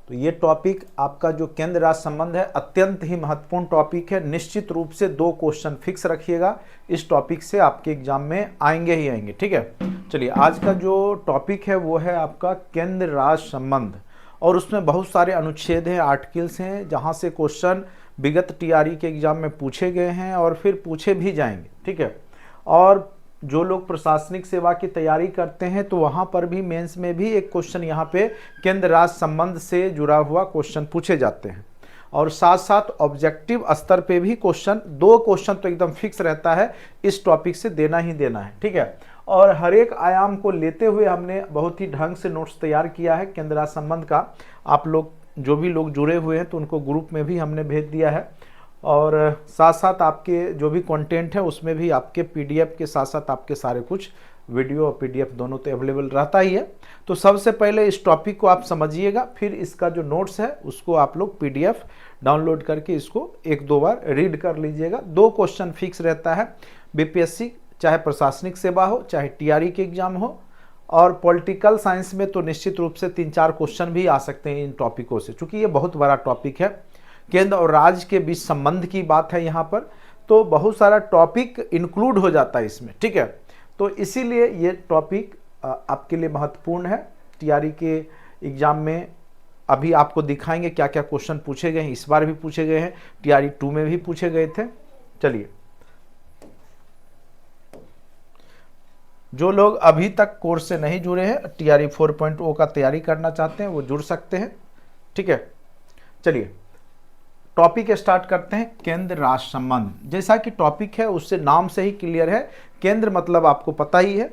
तो ये टॉपिक आपका जो केंद्र राज्य संबंध है अत्यंत ही महत्वपूर्ण टॉपिक है। निश्चित रूप से 2 क्वेश्चन फिक्स रखिएगा, इस टॉपिक से आपके एग्जाम में आएंगे ही आएंगे। ठीक है, चलिए आज का जो टॉपिक है वो है आपका केंद्र राज्य संबंध, और उसमें बहुत सारे अनुच्छेद हैं, आर्टिकल्स हैं, जहाँ से क्वेश्चन विगत टीआरई के एग्जाम में पूछे गए हैं और फिर पूछे भी जाएंगे। ठीक है, और जो लोग प्रशासनिक सेवा की तैयारी करते हैं तो वहाँ पर भी मेंस में भी एक क्वेश्चन यहाँ पे केंद्र राज्य संबंध से जुड़ा हुआ क्वेश्चन पूछे जाते हैं, और साथ साथ ऑब्जेक्टिव स्तर पे भी क्वेश्चन 2 क्वेश्चन तो एकदम फिक्स रहता है, इस टॉपिक से देना ही देना है। ठीक है, और हर एक आयाम को लेते हुए हमने बहुत ही ढंग से नोट्स तैयार किया है केंद्र राज्य संबंध का। आप लोग जो भी लोग जुड़े हुए हैं तो उनको ग्रुप में भी हमने भेज दिया है, और साथ साथ आपके जो भी कंटेंट है उसमें भी आपके पीडीएफ के साथ साथ आपके सारे कुछ वीडियो और पीडीएफ दोनों तो अवेलेबल रहता ही है। तो सबसे पहले इस टॉपिक को आप समझिएगा, फिर इसका जो नोट्स है उसको आप लोग पीडीएफ डाउनलोड करके इसको 1-2 बार रीड कर लीजिएगा। 2 क्वेश्चन फिक्स रहता है, बीपीएससी चाहे प्रशासनिक सेवा हो चाहे टीआरई के एग्जाम हो, और पॉलिटिकल साइंस में तो निश्चित रूप से 3-4 क्वेश्चन भी आ सकते हैं इन टॉपिकों से, क्योंकि ये बहुत बड़ा टॉपिक है। केंद्र और राज्य के बीच संबंध की बात है यहाँ पर, तो बहुत सारा टॉपिक इंक्लूड हो जाता है इसमें। ठीक है, तो इसीलिए ये टॉपिक आपके लिए महत्वपूर्ण है। टीआरई के एग्जाम में अभी आपको दिखाएंगे क्या क्या क्वेश्चन पूछे गए हैं, इस बार भी पूछे गए हैं, टीआरई 2 में भी पूछे गए थे। चलिए, जो लोग अभी तक कोर्स से नहीं जुड़े हैं, टीआरई 4.0 का तैयारी करना चाहते हैं, वो जुड़ सकते हैं। ठीक है, चलिए टॉपिक स्टार्ट करते हैं। केंद्र राज्य संबंध, जैसा कि टॉपिक है उससे नाम से ही क्लियर है, केंद्र मतलब आपको पता ही है,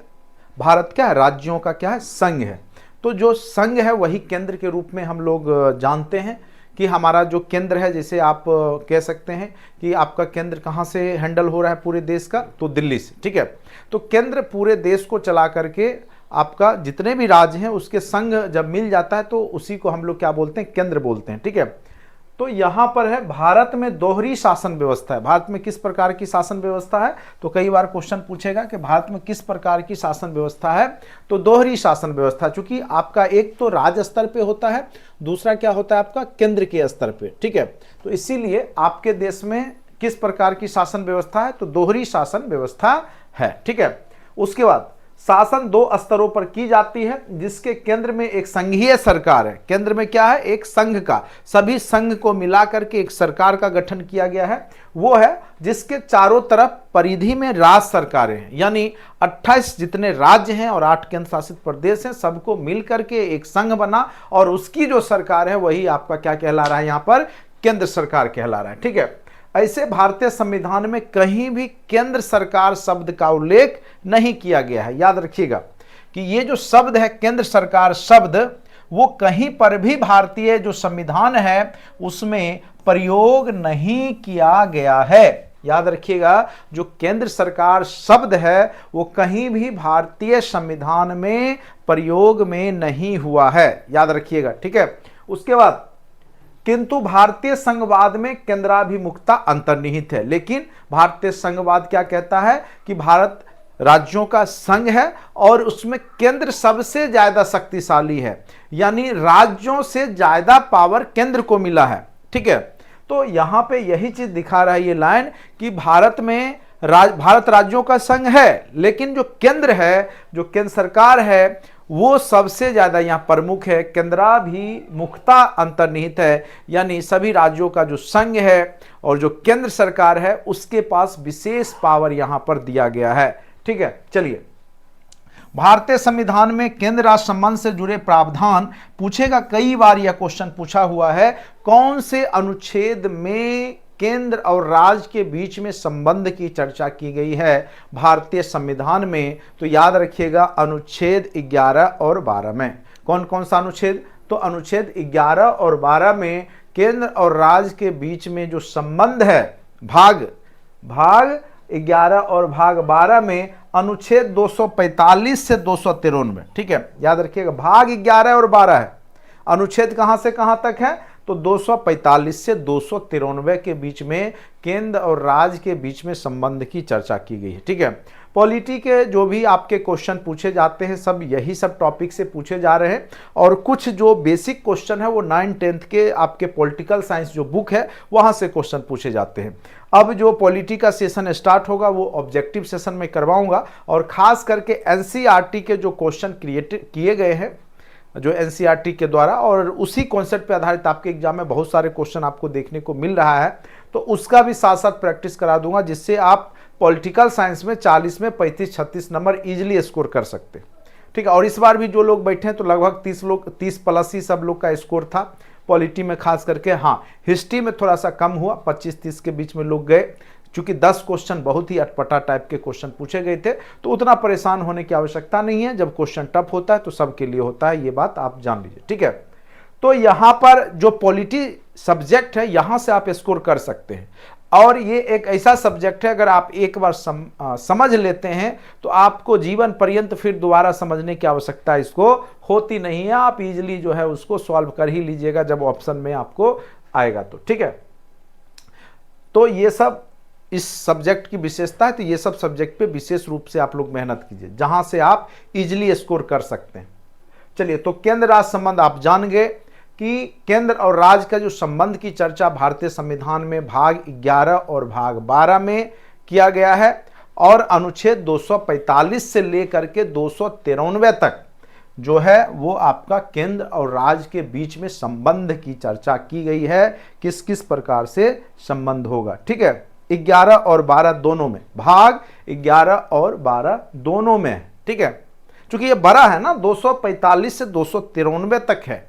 भारत क्या है, राज्यों का क्या है, संघ है। तो जो संघ है वही केंद्र के रूप में हम लोग जानते हैं कि हमारा जो केंद्र है, जैसे आप कह सकते हैं कि आपका केंद्र कहाँ से हैंडल हो रहा है पूरे देश का, तो दिल्ली से। ठीक है, तो केंद्र पूरे देश को चला करके आपका जितने भी राज्य हैं उसके संघ जब मिल जाता है तो उसी को हम लोग क्या बोलते हैं, केंद्र बोलते हैं। ठीक है, तो यहां पर है भारत में दोहरी शासन व्यवस्था है। भारत में किस प्रकार की शासन व्यवस्था है, तो कई बार क्वेश्चन पूछेगा कि भारत में किस प्रकार की शासन व्यवस्था है, तो दोहरी शासन व्यवस्था, चूंकि आपका एक तो राज्य स्तर पे होता है, दूसरा क्या होता है आपका केंद्र के स्तर पे। ठीक है, तो इसीलिए आपके देश में किस प्रकार की शासन व्यवस्था है, तो दोहरी शासन व्यवस्था है। ठीक है, उसके बाद शासन 2 स्तरों पर की जाती है, जिसके केंद्र में एक संघीय सरकार है। केंद्र में क्या है, एक संघ का, सभी संघ को मिलाकर के एक सरकार का गठन किया गया है, वो है जिसके चारों तरफ परिधि में राज्य सरकारें हैं, यानी 28 जितने राज्य हैं और 8 केंद्र शासित प्रदेश हैं, सबको मिलकर के एक संघ बना, और उसकी जो सरकार है वही आपका क्या कहला रहा है, यहाँ पर केंद्र सरकार कहला रहा है। ठीक है, ऐसे भारतीय संविधान में कहीं भी केंद्र सरकार शब्द का उल्लेख नहीं किया गया है। याद रखिएगा कि ये जो शब्द है केंद्र सरकार शब्द, वो कहीं पर भी भारतीय जो संविधान है उसमें प्रयोग नहीं किया गया है। याद रखिएगा, जो केंद्र सरकार शब्द है वो कहीं भी भारतीय संविधान में प्रयोग में नहीं हुआ है, याद रखिएगा। ठीक है, उसके बाद किंतु भारतीय संघवाद में केंद्राभिमुखता अंतर्निहित है। लेकिन भारतीय संघवाद क्या कहता है कि भारत राज्यों का संघ है और उसमें केंद्र सबसे ज्यादा शक्तिशाली है, यानी राज्यों से ज्यादा पावर केंद्र को मिला है। ठीक है, तो यहां पे यही चीज दिखा रहा है ये लाइन कि भारत में भारत राज्यों का संघ है, लेकिन जो केंद्र है, जो केंद्र सरकार है, वो सबसे ज्यादा यहां प्रमुख है, केंद्राभिमुखता अंतर्निहित है, यानी सभी राज्यों का जो संघ है और जो केंद्र सरकार है उसके पास विशेष पावर यहां पर दिया गया है। ठीक है, चलिए भारतीय संविधान में केंद्र राज्य संबंध से जुड़े प्रावधान पूछेगा, कई बार यह क्वेश्चन पूछा हुआ है, कौन से अनुच्छेद में केंद्र और राज्य के बीच में संबंध की चर्चा की गई है भारतीय संविधान में, तो याद रखिएगा अनुच्छेद 11 और 12 में। कौन कौन सा अनुच्छेद, तो अनुच्छेद 11 और 12 में केंद्र और राज्य के बीच में जो संबंध है, भाग 11 और भाग 12 में अनुच्छेद 245 से 253 में। ठीक है, याद रखिएगा भाग 11 और 12 है, अनुच्छेद कहां से कहां तक है, तो तो 245 से 293 के बीच में केंद्र और राज्य के बीच में संबंध की चर्चा की गई है। ठीक है, पॉलिटी के जो भी आपके क्वेश्चन पूछे जाते हैं सब यही सब टॉपिक से पूछे जा रहे हैं, और कुछ जो बेसिक क्वेश्चन है वो 9-10 के आपके पॉलिटिकल साइंस जो बुक है वहां से क्वेश्चन पूछे जाते हैं। अब जो पॉलिटी का सेशन स्टार्ट होगा वो ऑब्जेक्टिव सेशन में करवाऊंगा, और खास करके एनसीईआरटी के जो क्वेश्चन क्रिएट किए गए हैं जो एनसीईआरटी के द्वारा, और उसी कॉन्सेप्ट पे आधारित आपके एग्जाम में बहुत सारे क्वेश्चन आपको देखने को मिल रहा है, तो उसका भी साथ साथ प्रैक्टिस करा दूंगा, जिससे आप पॉलिटिकल साइंस में 40 में 35-36 नंबर इजीली स्कोर कर सकते। ठीक है, और इस बार भी जो लोग बैठे हैं तो लगभग 30 प्लस ही सब लोग का स्कोर था पॉलिटी में, खास करके। हाँ, हिस्ट्री में थोड़ा सा कम हुआ, 25-30 के बीच में लोग गए, क्योंकि 10 क्वेश्चन बहुत ही अटपटा टाइप के क्वेश्चन पूछे गए थे, तो उतना परेशान होने की आवश्यकता नहीं है। जब क्वेश्चन टफ होता है तो सबके लिए होता है, ये बात आप जान लीजिए। ठीक है, तो यहां पर जो पॉलिटी सब्जेक्ट है यहां से आप स्कोर कर सकते हैं, और ये एक ऐसा सब्जेक्ट है अगर आप एक बार समझ लेते हैं तो आपको जीवन पर्यंत फिर दोबारा समझने की आवश्यकता इसको होती नहीं है। आप इजीली जो है उसको सॉल्व कर ही लीजिएगा जब ऑप्शन में आपको आएगा तो। ठीक है, तो ये सब इस सब्जेक्ट की विशेषता है, तो ये सब सब्जेक्ट पे विशेष रूप से आप लोग मेहनत कीजिए जहां से आप इजीली स्कोर कर सकते हैं। चलिए, तो केंद्र राज्य संबंध आप जान गए कि केंद्र और राज्य का जो संबंध की चर्चा भारतीय संविधान में भाग 11 और भाग 12 में किया गया है, और अनुच्छेद 245 से लेकर के 293 तक जो है वो आपका केंद्र और राज्य के बीच में संबंध की चर्चा की गई है, किस किस प्रकार से संबंध होगा। ठीक है, 11 और 12 दोनों में, भाग 11 और 12 दोनों में है। ठीक है, चूंकि ये बड़ा है ना, 245 से 293 तक है,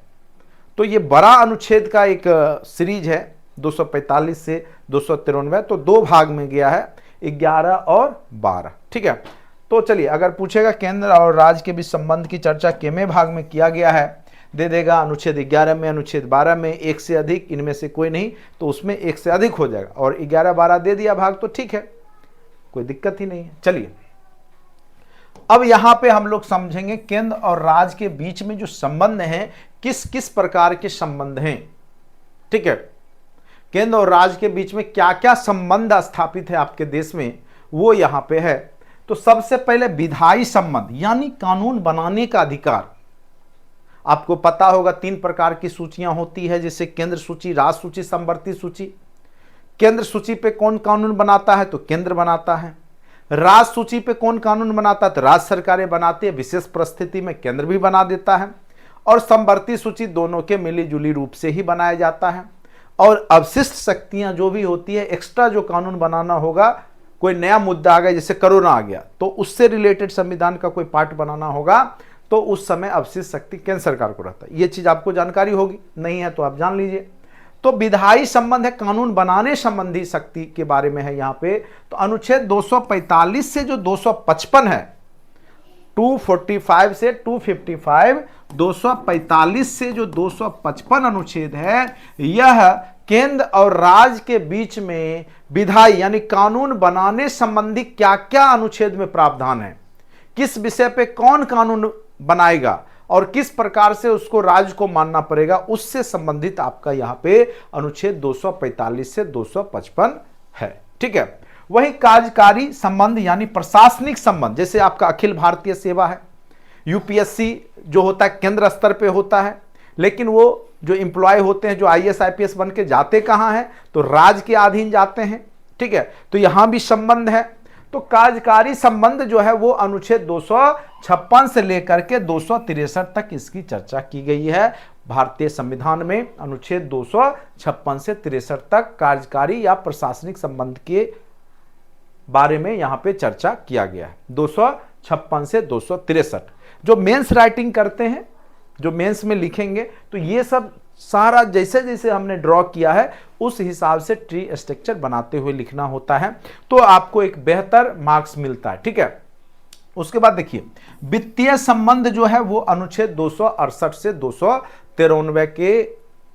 तो ये बड़ा अनुच्छेद का एक सीरीज है 245 से 293, तो दो भाग में गया है, 11 और 12। ठीक है, तो चलिए, अगर पूछेगा केंद्र और राज्य के बीच संबंध की चर्चा कितने भाग में किया गया है, दे देगा अनुच्छेद 11 में, अनुच्छेद 12 में, एक से अधिक, इनमें से कोई नहीं, तो उसमें एक से अधिक हो जाएगा, और 11-12 दे दिया भाग तो ठीक है, कोई दिक्कत ही नहीं है। चलिए, अब यहां पे हम लोग समझेंगे केंद्र और राज्य के बीच में जो संबंध हैं किस किस प्रकार के संबंध हैं। ठीक है, केंद्र और राज्य के बीच में क्या क्या संबंध स्थापित है आपके देश में, वो यहां पे है। तो सबसे पहले विधायी संबंध, यानी कानून बनाने का अधिकार। आपको पता होगा 3 प्रकार की सूचियां होती है, जैसे केंद्र सूची, राज्य सूची, समवर्ती सूची। केंद्र सूची पे कौन कानून बनाता है, तो केंद्र बनाता है। राज्य सूची पे कौन कानून बनाता है, तो राज्य सरकारें बनाती है, विशेष परिस्थिति में केंद्र भी बना देता है। और समवर्ती सूची दोनों के मिली जुली रूप से ही बनाया जाता है। और अवशिष्ट शक्तियां जो भी होती है, एक्स्ट्रा जो कानून बनाना होगा, कोई नया मुद्दा आ गया, जैसे कोरोना आ गया, तो उससे रिलेटेड संविधान का कोई पार्ट बनाना होगा, तो उस समय अवशिष्ट शक्ति केंद्र सरकार को रहता है। ये चीज आपको जानकारी होगी, नहीं है तो आप जान लीजिए। तो विधायी संबंध है, कानून बनाने संबंधी शक्ति के बारे में है यहां पे। तो अनुच्छेद 245 से जो 255 है, 245 से 255, 245 से जो 255 अनुच्छेद है, यह केंद्र और राज्य के बीच में विधायी यानी कानून बनाने संबंधी क्या क्या अनुच्छेद में प्रावधान है, किस विषय पे कौन कानून बनाएगा और किस प्रकार से उसको राज्य को मानना पड़ेगा, उससे संबंधित आपका यहां पे अनुच्छेद 245 से 255 है। ठीक है, वही कार्यकारी संबंध यानी प्रशासनिक संबंध, जैसे आपका अखिल भारतीय सेवा है, यूपीएससी जो होता है केंद्र स्तर पे होता है, लेकिन वो जो एम्प्लॉय होते हैं, जो आईएएस आईपीएस बन के जाते कहां हैं, तो राज्य के अधीन जाते हैं। ठीक है, तो यहां भी संबंध है। तो कार्यकारी संबंध जो है वो अनुच्छेद 256 से लेकर के 263 तक इसकी चर्चा की गई है भारतीय संविधान में। अनुच्छेद 256 से 63 तक कार्यकारी या प्रशासनिक संबंध के बारे में यहां पे चर्चा किया गया है। 256 से 263 जो मेंस राइटिंग करते हैं, जो मेंस में लिखेंगे, तो ये सब सारा जैसे जैसे हमने ड्रॉ किया है उस हिसाब से ट्री स्ट्रक्चर बनाते हुए लिखना होता है, तो आपको एक बेहतर मार्क्स मिलता है। ठीक है, उसके बाद देखिए वित्तीय संबंध जो है वो अनुच्छेद 268 से 293 के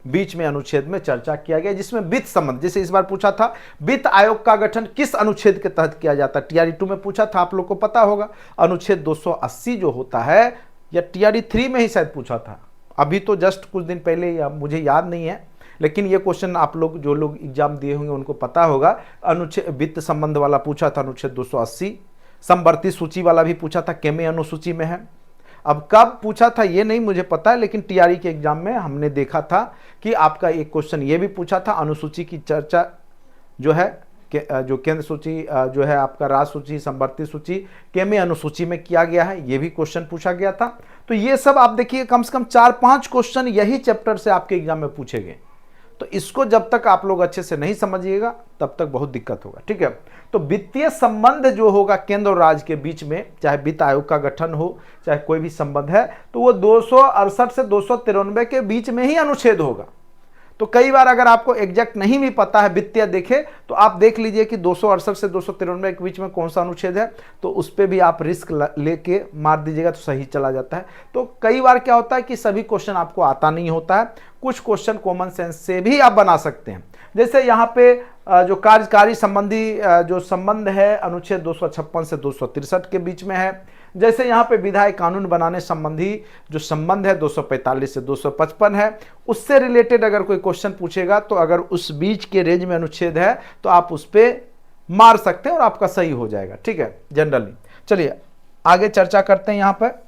बीच में अनुच्छेद में चर्चा किया गया, जिसमें वित्त संबंध, जैसे इस बार पूछा था वित्त आयोग का गठन किस अनुच्छेद के तहत किया जाता है, टीआरई 2 में पूछा था, आप लोग को पता होगा। अनुच्छेद 280 जो होता है, या टीआरई 3 में ही शायद पूछा था, अभी तो जस्ट कुछ दिन पहले, या मुझे याद नहीं है, लेकिन ये क्वेश्चन आप लोग जो लोग एग्जाम दिए होंगे उनको पता होगा। अनुच्छेद वित्त संबंध वाला पूछा था अनुच्छेद 280, समवर्ती सूची वाला भी पूछा था, केमे अनुसूची में है। अब कब पूछा था ये नहीं मुझे पता है, लेकिन टीआरई के एग्जाम में हमने देखा था कि आपका एक क्वेश्चन ये भी पूछा था, अनुसूची की चर्चा जो है जो केंद्र सूची जो है आपका राज्य सूची, समवर्ती सूची, केमे अनुसूची में किया गया है, ये भी क्वेश्चन पूछा गया था। तो ये सब आप देखिए कम से कम 4-5 क्वेश्चन यही चैप्टर से आपके एग्जाम में पूछे गए। तो इसको जब तक आप लोग अच्छे से नहीं समझिएगा तब तक बहुत दिक्कत होगा, ठीक है। तो वित्तीय संबंध जो होगा केंद्र और राज्य के बीच में, चाहे वित्त आयोग का गठन हो, चाहे कोई भी संबंध है, तो वो 268 से 293 के बीच में ही अनुच्छेद होगा। तो कई बार अगर आपको एग्जैक्ट नहीं भी पता है वित्तीय देखे, तो आप देख लीजिए कि 268 से 293 के बीच में कौन सा अनुच्छेद है, तो उस पर भी आप रिस्क लेके मार दीजिएगा तो सही चला जाता है। तो कई बार क्या होता है कि सभी क्वेश्चन आपको आता नहीं होता है, कुछ क्वेश्चन कॉमन सेंस से भी आप बना सकते हैं। जैसे यहाँ पे जो कार्यकारी संबंधी जो संबंध है अनुच्छेद 256 से 263 के बीच में है। जैसे यहाँ पे विधायी कानून बनाने संबंधी जो संबंध है 245 से 255 है, उससे रिलेटेड अगर कोई क्वेश्चन पूछेगा तो अगर उस बीच के रेंज में अनुच्छेद है तो आप उस पर मार सकते हैं और आपका सही हो जाएगा, ठीक है, जनरली। चलिए आगे चर्चा करते हैं। यहाँ पर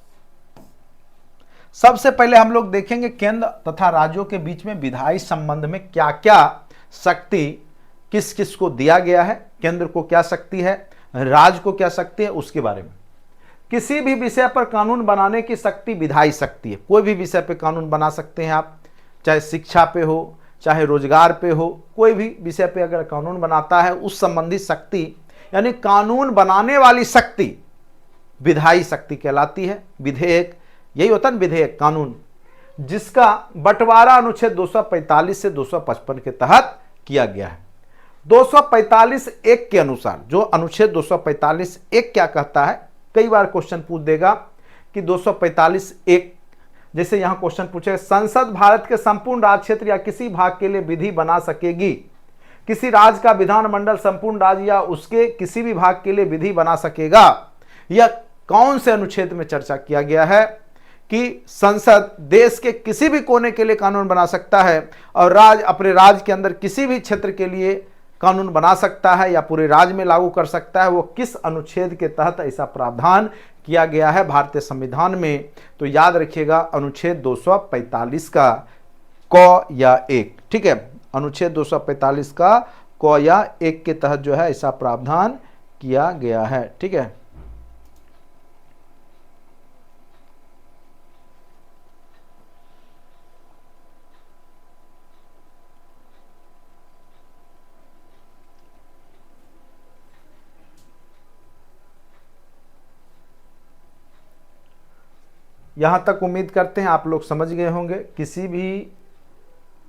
सबसे पहले हम लोग देखेंगे केंद्र तथा राज्यों के बीच में विधायी संबंध में क्या क्या शक्ति किस किस को दिया गया है, केंद्र को क्या शक्ति है, राज्य को क्या शक्ति है, उसके बारे में। किसी भी विषय पर कानून बनाने की शक्ति विधायी शक्ति है। कोई भी विषय पे कानून बना सकते हैं आप, चाहे शिक्षा पे हो, चाहे रोजगार पे हो, कोई भी विषय पे अगर कानून बनाता है उस संबंधी शक्ति यानी कानून बनाने वाली शक्ति विधायी शक्ति कहलाती है। विधेयक यही होता है ना, विधेयक कानून, जिसका बंटवारा अनुच्छेद 245 से 255 के तहत किया गया है। 245(1) के अनुसार, जो अनुच्छेद 245(1) क्या कहता है, कई बार क्वेश्चन पूछ देगा कि 245(1) जैसे यहां क्वेश्चन पूछे, संसद भारत के संपूर्ण राज्य क्षेत्र या किसी भाग के लिए विधि बना सकेगी। किसी राज्य का विधानमंडल संपूर्ण राज्य या उसके किसी भी भाग के लिए विधि बना सकेगा। यह कौन से अनुच्छेद में चर्चा किया गया है कि संसद देश के किसी भी कोने के लिए कानून बना सकता है और राज्य अपने राज्य के अंदर किसी भी क्षेत्र के लिए कानून बना सकता है या पूरे राज्य में लागू कर सकता है। वो किस अनुच्छेद के तहत ऐसा प्रावधान किया गया है भारतीय संविधान में, तो याद रखिएगा अनुच्छेद 245 का क या 1, ठीक है, अनुच्छेद 245 का क या 1 के तहत जो है ऐसा प्रावधान किया गया है, ठीक है। यहाँ तक उम्मीद करते हैं आप लोग समझ गए होंगे। किसी भी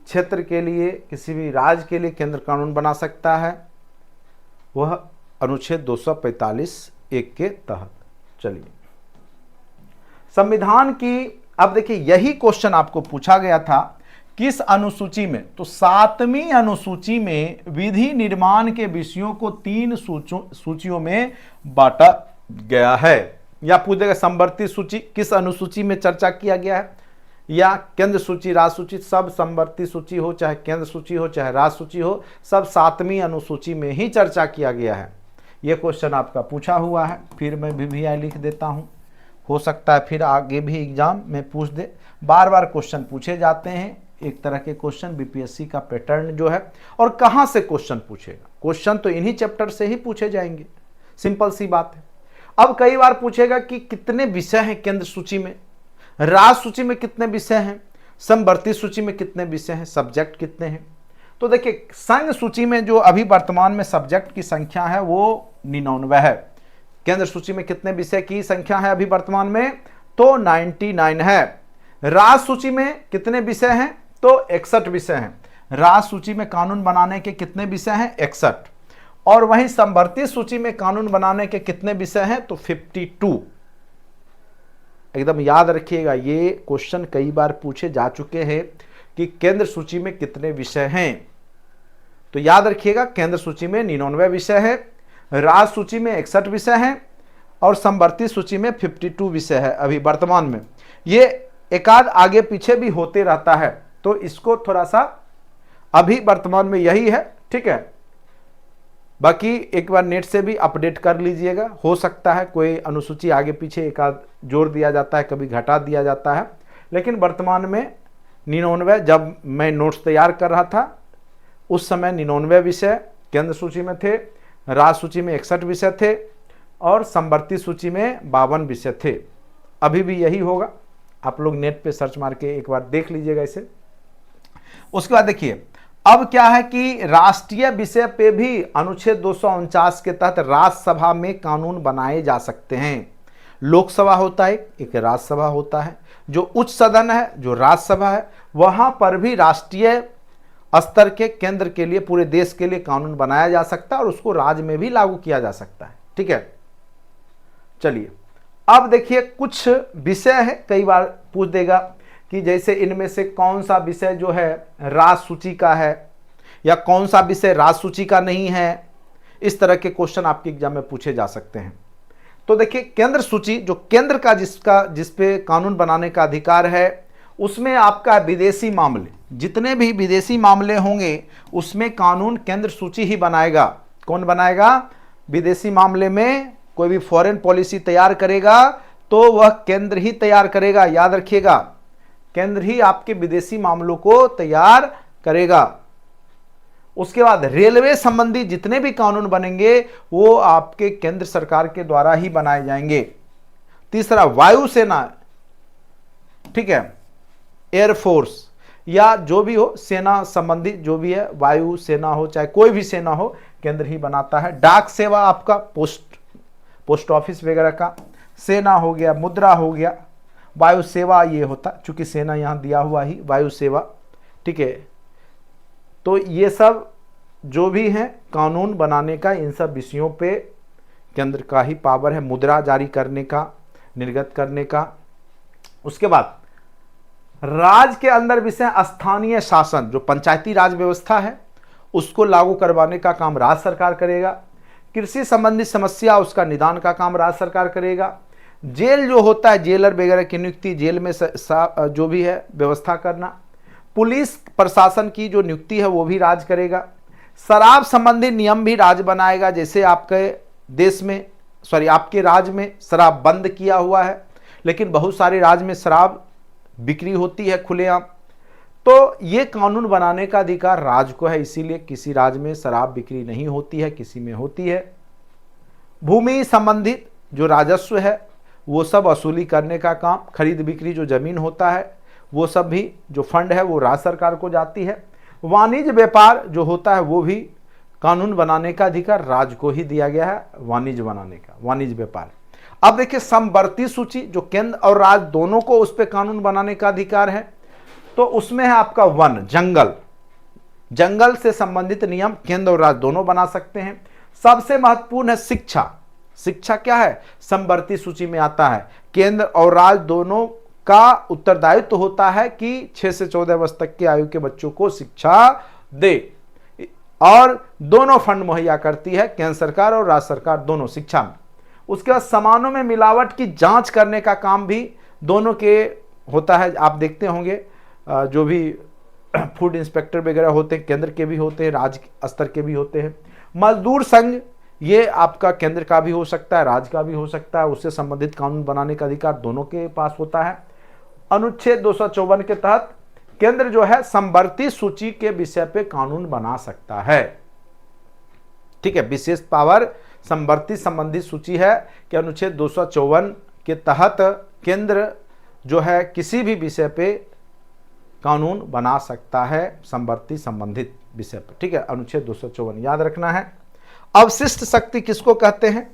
क्षेत्र के लिए, किसी भी राज्य के लिए केंद्र कानून बना सकता है, वह अनुच्छेद 245(1) के तहत। चलिए संविधान की, अब देखिए यही क्वेश्चन आपको पूछा गया था किस अनुसूची में, तो 7वीं अनुसूची में विधि निर्माण के विषयों को 3 सूचियों में बांटा गया है। या पूछेगा समवर्ती सूची किस अनुसूची में चर्चा किया गया है, या केंद्र सूची, राज्य सूची, सब समवर्ती सूची हो, चाहे केंद्र सूची हो, चाहे राज्य सूची हो, सब 7वीं अनुसूची में ही चर्चा किया गया है। यह क्वेश्चन आपका पूछा हुआ है। फिर मैं VVI लिख देता हूं, हो सकता है फिर आगे भी एग्जाम में पूछ दे। बार बार क्वेश्चन पूछे जाते हैं, एक तरह के क्वेश्चन बीपीएससी का पैटर्न जो है। और कहां से क्वेश्चन पूछेगा, क्वेश्चन तो इन्हीं चैप्टर से ही पूछे जाएंगे, सिंपल सी बात है। अब कई बार पूछेगा कि कितने विषय हैं केंद्र सूची में, राज्य सूची में कितने विषय हैं, समवर्ती सूची में कितने विषय हैं, सब्जेक्ट कितने हैं। तो देखिए संघ सूची में जो अभी वर्तमान में सब्जेक्ट की संख्या है वो 99 है। केंद्र सूची में कितने विषय की संख्या है अभी वर्तमान में, तो 99 है। राज्य सूची में कितने विषय हैं, तो 61 विषय हैं। राज्य सूची में कानून बनाने के कितने विषय हैं, 61। और वहीं समवर्ती सूची में कानून बनाने के कितने विषय हैं, तो 52। एकदम याद रखिएगा, ये क्वेश्चन कई बार पूछे जा चुके हैं कि केंद्र सूची में कितने विषय हैं। तो याद रखिएगा केंद्र सूची में 99 विषय है, राज्य सूची में 61 विषय हैं और समवर्ती सूची में 52 विषय है अभी वर्तमान में। ये एकाध आगे पीछे भी होते रहता है, तो इसको थोड़ा सा अभी वर्तमान में यही है, ठीक है। बाकी एक बार नेट से भी अपडेट कर लीजिएगा, हो सकता है कोई अनुसूची आगे पीछे एक आध जोड़ दिया जाता है, कभी घटा दिया जाता है, लेकिन वर्तमान में 99, जब मैं नोट्स तैयार कर रहा था उस समय 99 विषय केंद्र सूची में थे, राज्य सूची में 61 विषय थे और समवर्ती सूची में 52 विषय थे। अभी भी यही होगा, आप लोग नेट पे सर्च मार के एक बार देख लीजिएगा इसे। उसके बाद देखिए अब क्या है कि राष्ट्रीय विषय पे भी अनुच्छेद 249 के तहत राज्यसभा में कानून बनाए जा सकते हैं। लोकसभा होता है, एक राज्यसभा होता है, जो उच्च सदन है, जो राज्यसभा है, वहां पर भी राष्ट्रीय स्तर के केंद्र के लिए, पूरे देश के लिए कानून बनाया जा सकता है और उसको राज्य में भी लागू किया जा सकता है, ठीक है। चलिए अब देखिए कुछ विषय है, कई बार पूछ देगा कि जैसे इनमें से कौन सा विषय जो है राज्य सूची का है या कौन सा विषय राज्य सूची का नहीं है, इस तरह के क्वेश्चन आपके एग्जाम में पूछे जा सकते हैं। तो देखिए केंद्र सूची, जो केंद्र का जिस पे कानून बनाने का अधिकार है, उसमें आपका विदेशी मामले, जितने भी विदेशी मामले होंगे उसमें कानून केंद्र सूची ही बनाएगा। कौन बनाएगा? विदेशी मामले में कोई भी फॉरेन पॉलिसी तैयार करेगा तो वह केंद्र ही तैयार करेगा, याद रखिएगा, केंद्र ही आपके विदेशी मामलों को तैयार करेगा। उसके बाद रेलवे संबंधी जितने भी कानून बनेंगे वो आपके केंद्र सरकार के द्वारा ही बनाए जाएंगे। तीसरा वायुसेना, ठीक है, एयरफोर्स या जो भी हो, सेना संबंधी जो भी है, वायु सेना हो चाहे कोई भी सेना हो, केंद्र ही बनाता है। डाक सेवा आपका पोस्ट ऑफिस वगैरह का, सेना हो गया, मुद्रा हो गया, वायु सेवा ये होता, चूंकि सेना यहां दिया हुआ ही, वायु सेवा, ठीक है। तो ये सब जो भी हैं कानून बनाने का, इन सब विषयों पे केंद्र का ही पावर है, मुद्रा जारी करने का, निर्गत करने का। उसके बाद राज्य के अंदर विषय स्थानीय शासन, जो पंचायती राज व्यवस्था है उसको लागू करवाने का काम राज्य सरकार करेगा। कृषि संबंधी समस्या, उसका निदान का काम राज्य सरकार करेगा। जेल जो होता है, जेलर वगैरह की नियुक्ति, जेल में जो भी है व्यवस्था करना। पुलिस प्रशासन की जो नियुक्ति है वो भी राज्य करेगा। शराब संबंधी नियम भी राज्य बनाएगा, जैसे आपके देश में, आपके राज्य में शराब बंद किया हुआ है, लेकिन बहुत सारे राज्य में शराब बिक्री होती है खुलेआम, तो ये कानून बनाने का अधिकार राज्य को है, इसीलिए किसी राज्य में शराब बिक्री नहीं होती है, किसी में होती है। भूमि संबंधित जो राजस्व है वो सब वसूली करने का काम, खरीद बिक्री जो जमीन होता है वो सब भी जो फंड है वो राज्य सरकार को जाती है। वाणिज्य व्यापार जो होता है वो भी कानून बनाने का अधिकार राज्य को ही दिया गया है, वाणिज्य बनाने का, वाणिज्य व्यापार। अब देखिए समवर्ती सूची, जो केंद्र और राज्य दोनों को उस पर कानून बनाने का अधिकार है, तो उसमें है आपका वन, जंगल, जंगल से संबंधित नियम केंद्र और राज्य दोनों बना सकते हैं। सबसे महत्वपूर्ण है शिक्षा। शिक्षा क्या है? समवर्ती सूची में आता है। केंद्र और राज्य दोनों का उत्तरदायित्व होता है कि 6 से 14 वर्ष तक की आयु के बच्चों को शिक्षा दे, और दोनों फंड मुहैया करती है, केंद्र सरकार और राज्य सरकार दोनों, शिक्षा में। उसके बाद सामानों में मिलावट की जांच करने का काम भी दोनों के होता है। आप देखते होंगे जो भी फूड इंस्पेक्टर वगैरह होते हैं, केंद्र के भी होते हैं, राज्य स्तर के भी होते हैं। मजदूर संघ, ये आपका केंद्र का भी हो सकता है, राज्य का भी हो सकता है, उससे संबंधित कानून बनाने का अधिकार दोनों के पास होता है। अनुच्छेद 254 के तहत केंद्र जो है समवर्ती सूची के विषय पे कानून बना सकता है, ठीक है। विशेष पावर समवर्ती संबंधी सूची है कि अनुच्छेद 254 के तहत केंद्र जो है किसी भी विषय पे कानून बना सकता है, समवर्ती संबंधित विषय पर, ठीक है। अनुच्छेद 254 याद रखना है। अवशिष्ट शक्ति किसको कहते हैं,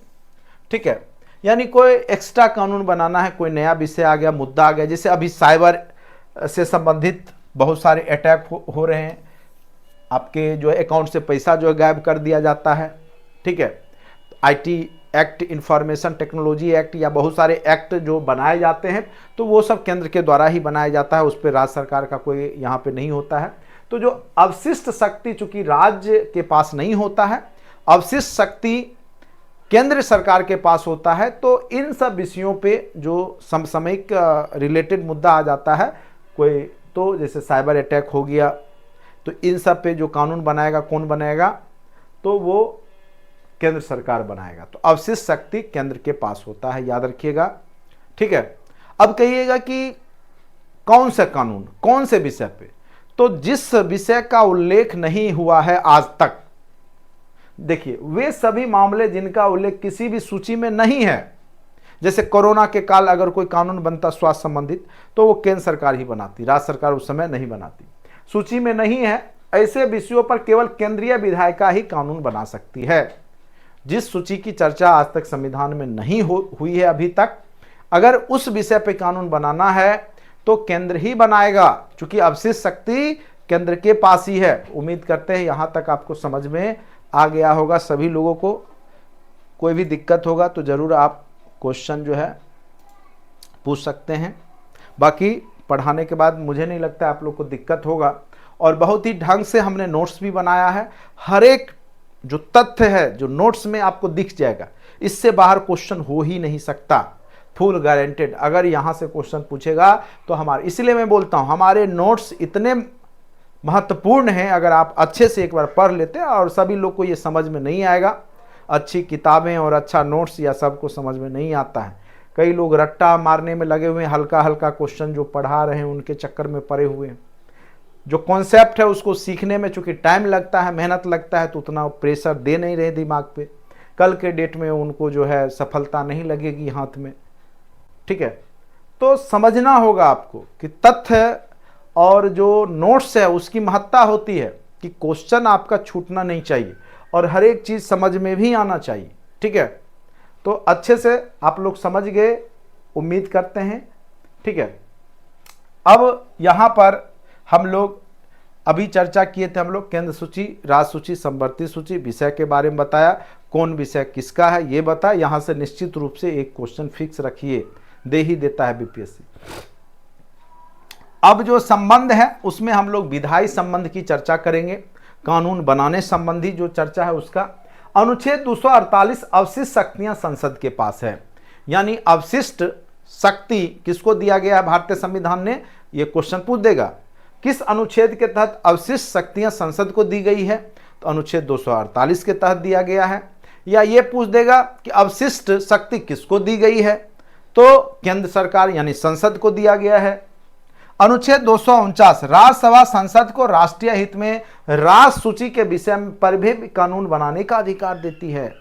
ठीक है, यानी कोई एक्स्ट्रा कानून बनाना है, कोई नया विषय आ गया, मुद्दा आ गया, जैसे अभी साइबर से संबंधित बहुत सारे अटैक हो रहे हैं, आपके जो अकाउंट से पैसा जो है गायब कर दिया जाता है, ठीक है। IT act, information technology act या बहुत सारे एक्ट जो बनाए जाते हैं तो वो सब केंद्र के द्वारा ही बनाया जाता है, उस पर राज्य सरकार का कोई यहाँ पे नहीं होता है। तो जो अवशिष्ट शक्ति चूंकि राज्य के पास नहीं होता है, अवशिष्ट शक्ति केंद्र सरकार के पास होता है, तो इन सब विषयों पे जो समसामयिक रिलेटेड मुद्दा आ जाता है कोई, तो जैसे साइबर अटैक हो गया तो इन सब पे जो कानून बनाएगा कौन बनाएगा, तो वो केंद्र सरकार बनाएगा। तो अवशिष्ट शक्ति केंद्र के पास होता है, याद रखिएगा। ठीक है, अब कहिएगा कि कौन सा कानून, कौन से विषय पे, तो जिस विषय का उल्लेख नहीं हुआ है आज तक, देखिए वे सभी मामले जिनका उल्लेख किसी भी सूची में नहीं है, जैसे कोरोना के काल अगर कोई कानून बनता स्वास्थ्य संबंधित तो वो केंद्र सरकार ही बनाती, राज्य सरकार उस समय नहीं बनाती, सूची में नहीं है, ऐसे विषयों पर केवल केंद्रीय विधायिका ही कानून बना सकती है। जिस सूची की चर्चा आज तक संविधान में नहीं हुई है अभी तक, अगर उस विषय पे कानून बनाना है तो केंद्र ही बनाएगा, क्योंकि अवशिष्ट शक्ति केंद्र के पास ही है। उम्मीद करते हैं यहां तक आपको समझ में आ गया होगा सभी लोगों को। कोई भी दिक्कत होगा तो जरूर आप क्वेश्चन जो है पूछ सकते हैं। बाकी पढ़ाने के बाद मुझे नहीं लगता आप लोग को दिक्कत होगा, और बहुत ही ढंग से हमने नोट्स भी बनाया है। हर एक जो तथ्य है जो नोट्स में आपको दिख जाएगा, इससे बाहर क्वेश्चन हो ही नहीं सकता, फुल गारंटेड। अगर यहां से क्वेश्चन पूछेगा तो हमारे, इसलिए मैं बोलता हूं हमारे नोट्स इतने महत्वपूर्ण हैं, अगर आप अच्छे से एक बार पढ़ लेते हैं, और सभी लोग को ये समझ में नहीं आएगा, अच्छी किताबें और अच्छा नोट्स या सबको समझ में नहीं आता है। कई लोग रट्टा मारने में लगे हुए हैं, हल्का हल्का क्वेश्चन जो पढ़ा रहे हैं उनके चक्कर में पड़े हुए हैं। जो कॉन्सेप्ट है उसको सीखने में चूंकि टाइम लगता है, मेहनत लगता है, तो उतना प्रेशर दे नहीं रहे दिमाग पे, कल के डेट में उनको जो है सफलता नहीं लगेगी हाथ में। ठीक है, तो समझना होगा आपको कि तथ्य और जो नोट्स है उसकी महत्ता होती है कि क्वेश्चन आपका छूटना नहीं चाहिए और हर एक चीज समझ में भी आना चाहिए। ठीक है, तो अच्छे से आप लोग समझ गए, उम्मीद करते हैं। ठीक है, अब यहां पर हम लोग अभी चर्चा किए थे, हम लोग केंद्र सूची, राज्य सूची, समवर्ती सूची, विषय के बारे में बताया, कौन विषय किसका है ये बताया। यहां से निश्चित रूप से एक क्वेश्चन फिक्स रखिए, दे ही देता है बीपीएससी। अब जो संबंध है उसमें हम लोग विधायी संबंध की चर्चा करेंगे, कानून बनाने संबंधी जो चर्चा है उसका। अनुच्छेद 248 अवशिष्ट शक्तियां संसद के पास है, यानी अवशिष्ट शक्ति किसको दिया गया है भारतीय संविधान ने, ये क्वेश्चन पूछ देगा किस अनुच्छेद के तहत अवशिष्ट शक्तियां संसद को दी गई है, तो अनुच्छेद 248 के तहत दिया गया है। या ये पूछ देगा कि अवशिष्ट शक्ति किसको दी गई है, तो केंद्र सरकार यानी संसद को दिया गया है। अनुच्छेद 249 राज्यसभा संसद को राष्ट्रीय हित में राज्य सूची के विषय पर भी कानून बनाने का अधिकार देती है।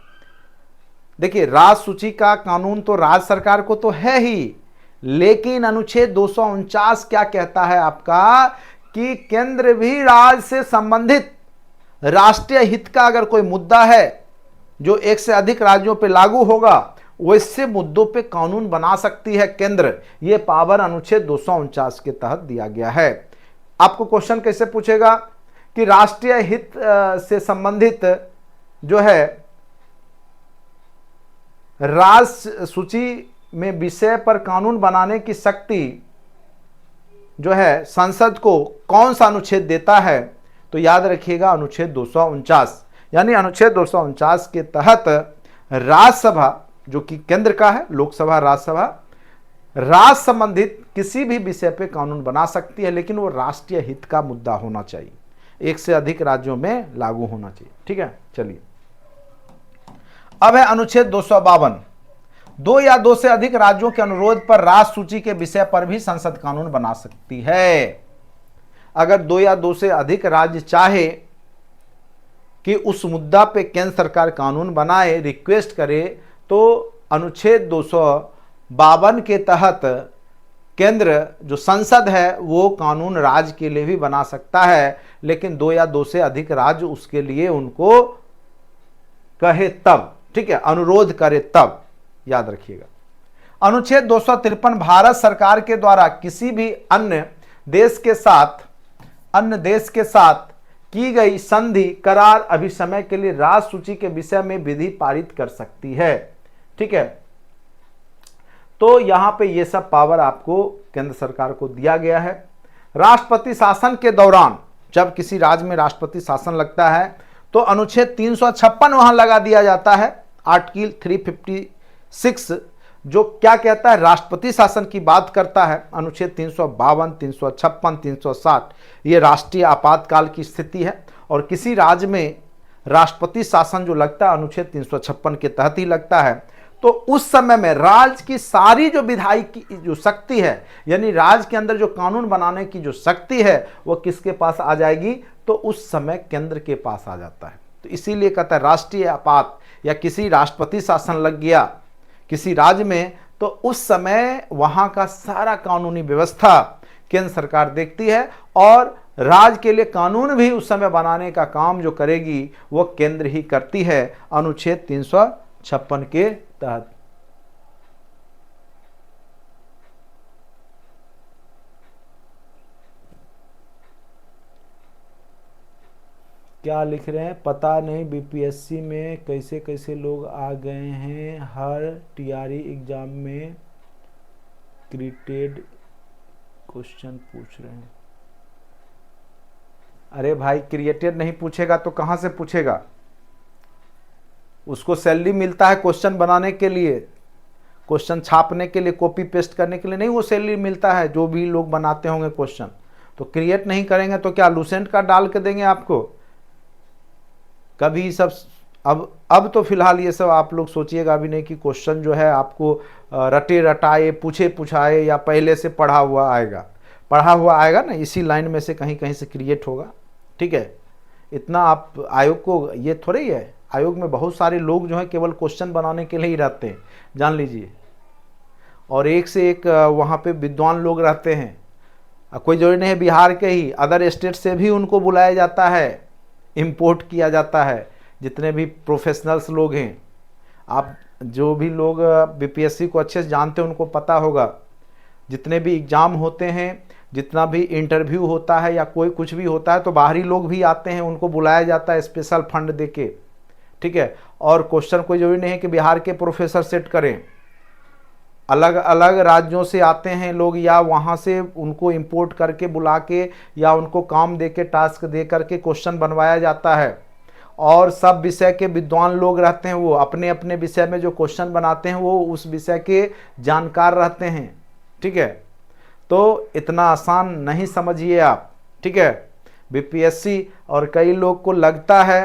देखिए राज्य सूची का कानून तो राज्य सरकार को तो है ही, लेकिन अनुच्छेद 249 क्या कहता है आपका कि केंद्र भी राज्य से संबंधित राष्ट्रीय हित का अगर कोई मुद्दा है जो एक से अधिक राज्यों पर लागू होगा, वैसे मुद्दों पे कानून बना सकती है केंद्र। ये पावर अनुच्छेद 249 के तहत दिया गया है। आपको क्वेश्चन कैसे पूछेगा कि राष्ट्रीय हित से संबंधित जो है राज्य सूची में विषय पर कानून बनाने की शक्ति जो है संसद को कौन सा अनुच्छेद देता है, तो याद रखिएगा अनुच्छेद 249, यानी अनुच्छेद 249 के तहत राज्यसभा जो कि केंद्र का है, लोकसभा राज्यसभा, राज्य संबंधित किसी भी विषय पे कानून बना सकती है, लेकिन वो राष्ट्रीय हित का मुद्दा होना चाहिए, एक से अधिक राज्यों में लागू होना चाहिए। ठीक है, चलिए अब है अनुच्छेद 252, दो या दो से अधिक राज्यों के अनुरोध पर राज्य सूची के विषय पर भी संसद कानून बना सकती है। अगर दो या दो से अधिक राज्य चाहे कि उस मुद्दा पे केंद्र सरकार कानून बनाए, रिक्वेस्ट करे, तो अनुच्छेद 252 के तहत केंद्र जो संसद है वो कानून राज्य के लिए भी बना सकता है, लेकिन दो या दो से अधिक राज्य उसके लिए उनको कहे तब, ठीक है, अनुरोध करे तब, याद रखिएगा। अनुच्छेद 253 भारत सरकार के द्वारा किसी भी अन्य देश के साथ की गई संधि, करार, अभिसमय के लिए राज्य सूची के विषय में विधि पारित कर सकती है। ठीक है, तो यहां पे ये सब पावर आपको केंद्र सरकार को दिया गया है। राष्ट्रपति शासन के दौरान जब किसी राज्य में राष्ट्रपति शासन लगता है तो अनुच्छेद 356 वहां लगा दिया जाता है, आर्टिकल 356 जो क्या कहता है, राष्ट्रपति शासन की बात करता है। अनुच्छेद 352, 356, 360 ये राष्ट्रीय आपातकाल की स्थिति है, और किसी राज्य में राष्ट्रपति शासन जो लगता है अनुच्छेद 356 के तहत ही लगता है। तो उस समय में राज्य की सारी जो विधायी की जो शक्ति है, यानी राज्य के अंदर जो कानून बनाने की जो शक्ति है, वो किसके पास आ जाएगी, तो उस समय केंद्र के पास आ जाता है। तो इसीलिए कहता है राष्ट्रीय आपात या किसी राष्ट्रपति शासन लग गया किसी राज्य में, तो उस समय वहां का सारा कानूनी व्यवस्था केंद्र सरकार देखती है, और राज्य के लिए कानून भी उस समय बनाने का काम जो करेगी वो केंद्र ही करती है, अनुच्छेद 356 के तहत। क्या लिख रहे हैं, पता नहीं बीपीएससी में कैसे कैसे लोग आ गए हैं, हर टीआरई एग्जाम में क्रिएटेड क्वेश्चन पूछ रहे हैं। अरे भाई, क्रिएटेड नहीं पूछेगा तो कहां से पूछेगा, उसको सैलरी मिलता है क्वेश्चन बनाने के लिए, क्वेश्चन छापने के लिए, कॉपी पेस्ट करने के लिए नहीं वो सैलरी मिलता है, जो भी लोग बनाते होंगे क्वेश्चन। तो क्रिएट नहीं करेंगे तो क्या लूसेंट का डाल के देंगे आपको कभी सब। अब तो फिलहाल ये सब आप लोग सोचिएगा भी नहीं कि क्वेश्चन जो है आपको रटे रटाए पूछे पुछाए या पहले से पढ़ा हुआ आएगा ना, इसी लाइन में से कहीं कहीं से क्रिएट होगा। ठीक है, इतना आप आयोग को ये थोड़े ही है, आयोग में बहुत सारे लोग जो हैं केवल क्वेश्चन बनाने के लिए ही रहते हैं, जान लीजिए, और एक से एक वहाँ पे विद्वान लोग रहते हैं। कोई जरूरी नहीं है बिहार के ही, अदर स्टेट से भी उनको बुलाया जाता है, इंपोर्ट किया जाता है, जितने भी प्रोफेशनल्स लोग हैं। आप जो भी लोग बीपीएससी को अच्छे से जानते हैं उनको पता होगा, जितने भी एग्ज़ाम होते हैं, जितना भी इंटरव्यू होता है या कोई कुछ भी होता है, तो बाहरी लोग भी आते हैं, उनको बुलाया जाता है स्पेशल फंड देके। ठीक है, और क्वेश्चन कोई जरूरी नहीं है कि बिहार के प्रोफेसर सेट करें, अलग अलग राज्यों से आते हैं लोग, या वहाँ से उनको इंपोर्ट करके बुला के या उनको काम दे के टास्क दे करके क्वेश्चन बनवाया जाता है। और सब विषय के विद्वान लोग रहते हैं, वो अपने अपने विषय में जो क्वेश्चन बनाते हैं वो उस विषय के जानकार रहते हैं। ठीक है, तो इतना आसान नहीं समझिए आप। ठीक है, बीपीएससी, और कई लोग को लगता है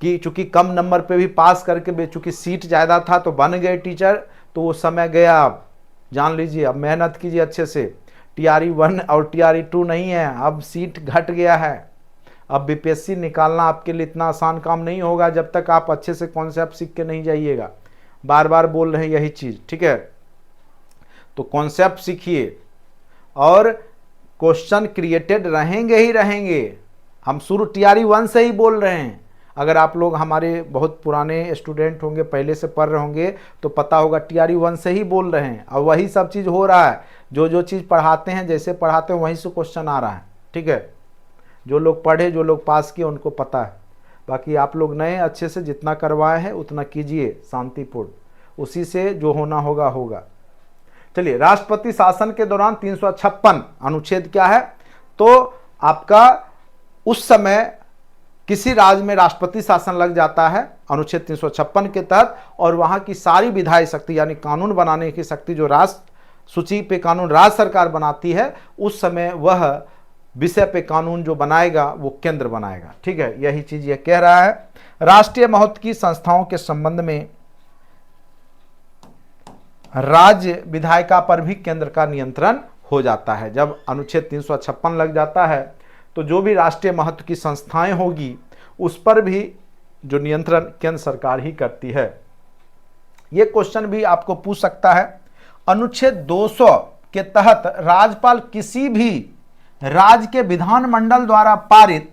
कि चूंकि कम नंबर पे भी पास करके, चूंकि सीट ज़्यादा था तो बन गए टीचर, तो वो समय गया। अब जान लीजिए, अब मेहनत कीजिए अच्छे से। टीआरई 1 और टीआरई 2 नहीं है, अब सीट घट गया है। अब बीपीएससी निकालना आपके लिए इतना आसान काम नहीं होगा जब तक आप अच्छे से कॉन्सेप्ट सीख के नहीं जाइएगा। बार बार बोल रहे हैं यही चीज़। ठीक है, तो कॉन्सेप्ट सीखिए, और क्वेश्चन क्रिएटेड रहेंगे ही रहेंगे। हम शुरू टीआरई 1 से ही बोल रहे हैं। अगर आप लोग हमारे बहुत पुराने स्टूडेंट होंगे, पहले से पढ़ रहे होंगे, तो पता होगा टीआरई 1 से ही बोल रहे हैं, और वही सब चीज़ हो रहा है। जो चीज़ पढ़ाते हैं, जैसे पढ़ाते हैं वहीं से क्वेश्चन आ रहा है। ठीक है, जो लोग पढ़े, जो लोग पास किए, उनको पता है। बाकी आप लोग नए, अच्छे से जितना करवाए हैं उतना कीजिए शांतिपूर्ण, उसी से जो होना होगा होगा। चलिए, राष्ट्रपति शासन के दौरान 356 अनुच्छेद क्या है, तो आपका उस समय किसी राज्य में राष्ट्रपति शासन लग जाता है अनुच्छेद 356 के तहत, और वहां की सारी विधायी शक्ति यानी कानून बनाने की शक्ति, जो राष्ट्र सूची पे कानून राज्य सरकार बनाती है, उस समय वह विषय पे कानून जो बनाएगा वो केंद्र बनाएगा। ठीक है, यही चीज ये कह रहा है। राष्ट्रीय महत्व की संस्थाओं के संबंध में राज्य विधायिका पर भी केंद्र का नियंत्रण हो जाता है। जब अनुच्छेद 356 लग जाता है तो जो भी राष्ट्रीय महत्व की संस्थाएं होगी उस पर भी जो नियंत्रण केंद्र सरकार ही करती है। यह क्वेश्चन भी आपको पूछ सकता है, अनुच्छेद 200 के तहत राज्यपाल किसी भी राज्य के विधानमंडल द्वारा पारित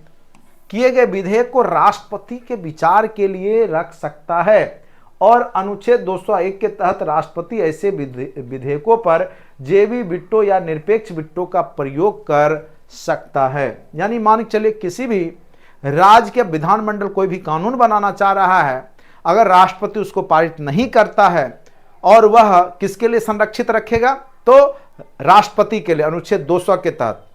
किए गए विधेयक को राष्ट्रपति के विचार के लिए रख सकता है, और अनुच्छेद 201 के तहत राष्ट्रपति ऐसे विधेयकों पर जेबी विटो या निरपेक्ष विटो का प्रयोग कर सकता है। यानी मान के चलिए किसी भी राज्य के विधानमंडल कोई भी कानून बनाना चाह रहा है, अगर राष्ट्रपति उसको पारित नहीं करता है, और वह किसके लिए संरक्षित रखेगा, तो राष्ट्रपति के लिए अनुच्छेद 200 के तहत,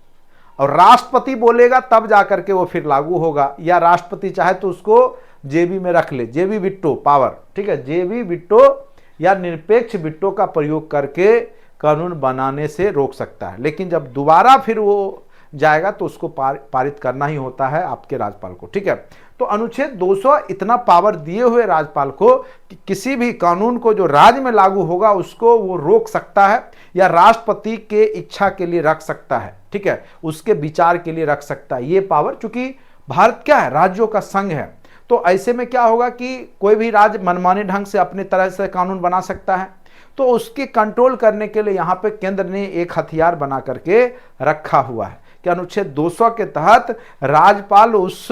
और राष्ट्रपति बोलेगा तब जाकर के वो फिर लागू होगा, या राष्ट्रपति चाहे तो उसको जेबी में रख ले, जेबी विट्टो पावर। ठीक है, जेबी विट्टो या निरपेक्ष बिट्टों का प्रयोग करके कानून बनाने से रोक सकता है। लेकिन जब दोबारा फिर वो जाएगा तो उसको पारित करना ही होता है आपके राज्यपाल को, ठीक है। तो अनुच्छेद 200 इतना पावर दिए हुए राज्यपाल को कि किसी भी कानून को जो राज्य में लागू होगा उसको वो रोक सकता है या राष्ट्रपति के इच्छा के लिए रख सकता है, ठीक है, उसके विचार के लिए रख सकता है। ये पावर, चूंकि भारत क्या है, राज्यों का संघ है, तो ऐसे में क्या होगा कि कोई भी राज्य मनमाने ढंग से अपनी तरह से कानून बना सकता है। तो उसके कंट्रोल करने के लिए यहाँ पे केंद्र ने एक हथियार बना करके रखा हुआ है कि अनुच्छेद 200 के तहत राज्यपाल उस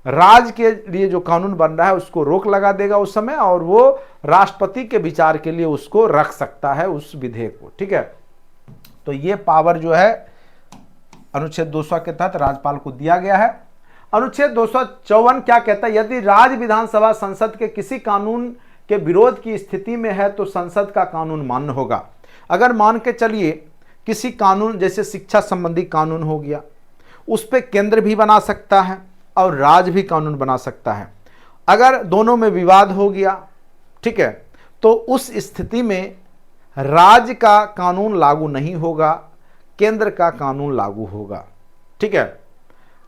राज्य के लिए जो कानून बन रहा है उसको रोक लगा देगा उस समय, और वो राष्ट्रपति के विचार के लिए उसको रख सकता है उस विधेयक को, ठीक है। तो ये पावर जो है अनुच्छेद 200 के तहत राज्यपाल को दिया गया है। अनुच्छेद 254 क्या कहता है, यदि राज्य विधानसभा संसद के किसी कानून के विरोध की स्थिति में है तो संसद का कानून मान्य होगा। अगर मान के चलिए किसी कानून, जैसे शिक्षा संबंधी कानून हो गया, उस पर केंद्र भी बना सकता है और राज्य भी कानून बना सकता है। अगर दोनों में विवाद हो गया, ठीक है, तो उस स्थिति में राज्य का कानून लागू नहीं होगा, केंद्र का कानून लागू होगा, ठीक है।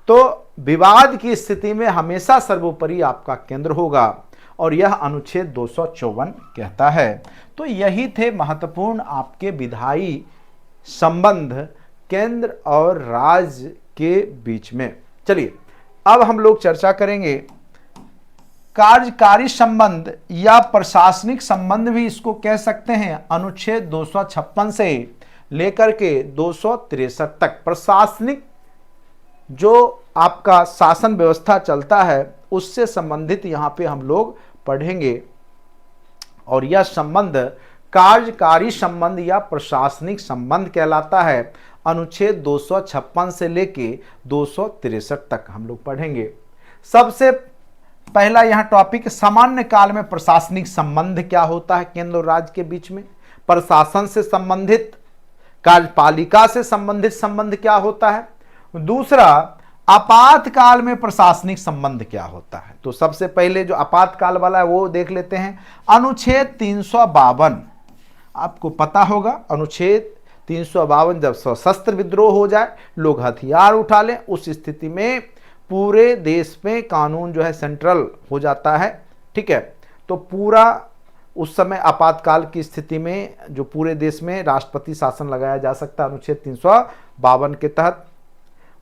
तो विवाद की स्थिति में हमेशा सर्वोपरि आपका केंद्र होगा, और यह अनुच्छेद 254 कहता है। तो यही थे महत्वपूर्ण आपके विधायी संबंध केंद्र और राज्य के बीच में। चलिए अब हम लोग चर्चा करेंगे कार्यकारी संबंध या प्रशासनिक संबंध भी इसको कह सकते हैं। अनुच्छेद 256 से लेकर के 263 तक प्रशासनिक जो आपका शासन व्यवस्था चलता है उससे संबंधित यहाँ पे हम लोग पढ़ेंगे, और यह संबंध कार्यकारी संबंध या प्रशासनिक संबंध कहलाता है। अनुच्छेद 256 से लेके 263 तक हम लोग पढ़ेंगे। सबसे पहला यहाँ टॉपिक, सामान्य काल में प्रशासनिक संबंध क्या होता है केंद्र और राज्य के बीच में, प्रशासन से संबंधित, कार्यपालिका से संबंधित संबंध क्या होता है। दूसरा, आपातकाल में प्रशासनिक संबंध क्या होता है। तो सबसे पहले जो आपातकाल वाला है वो देख लेते हैं। अनुच्छेद 352 आपको पता होगा, अनुच्छेद 352 जब सशस्त्र विद्रोह हो जाए, लोग हथियार उठा लें, उस स्थिति में पूरे देश में कानून जो है सेंट्रल हो जाता है, ठीक है। तो पूरा उस समय आपातकाल की स्थिति में जो पूरे देश में राष्ट्रपति शासन लगाया जा सकता है अनुच्छेद 352 के तहत।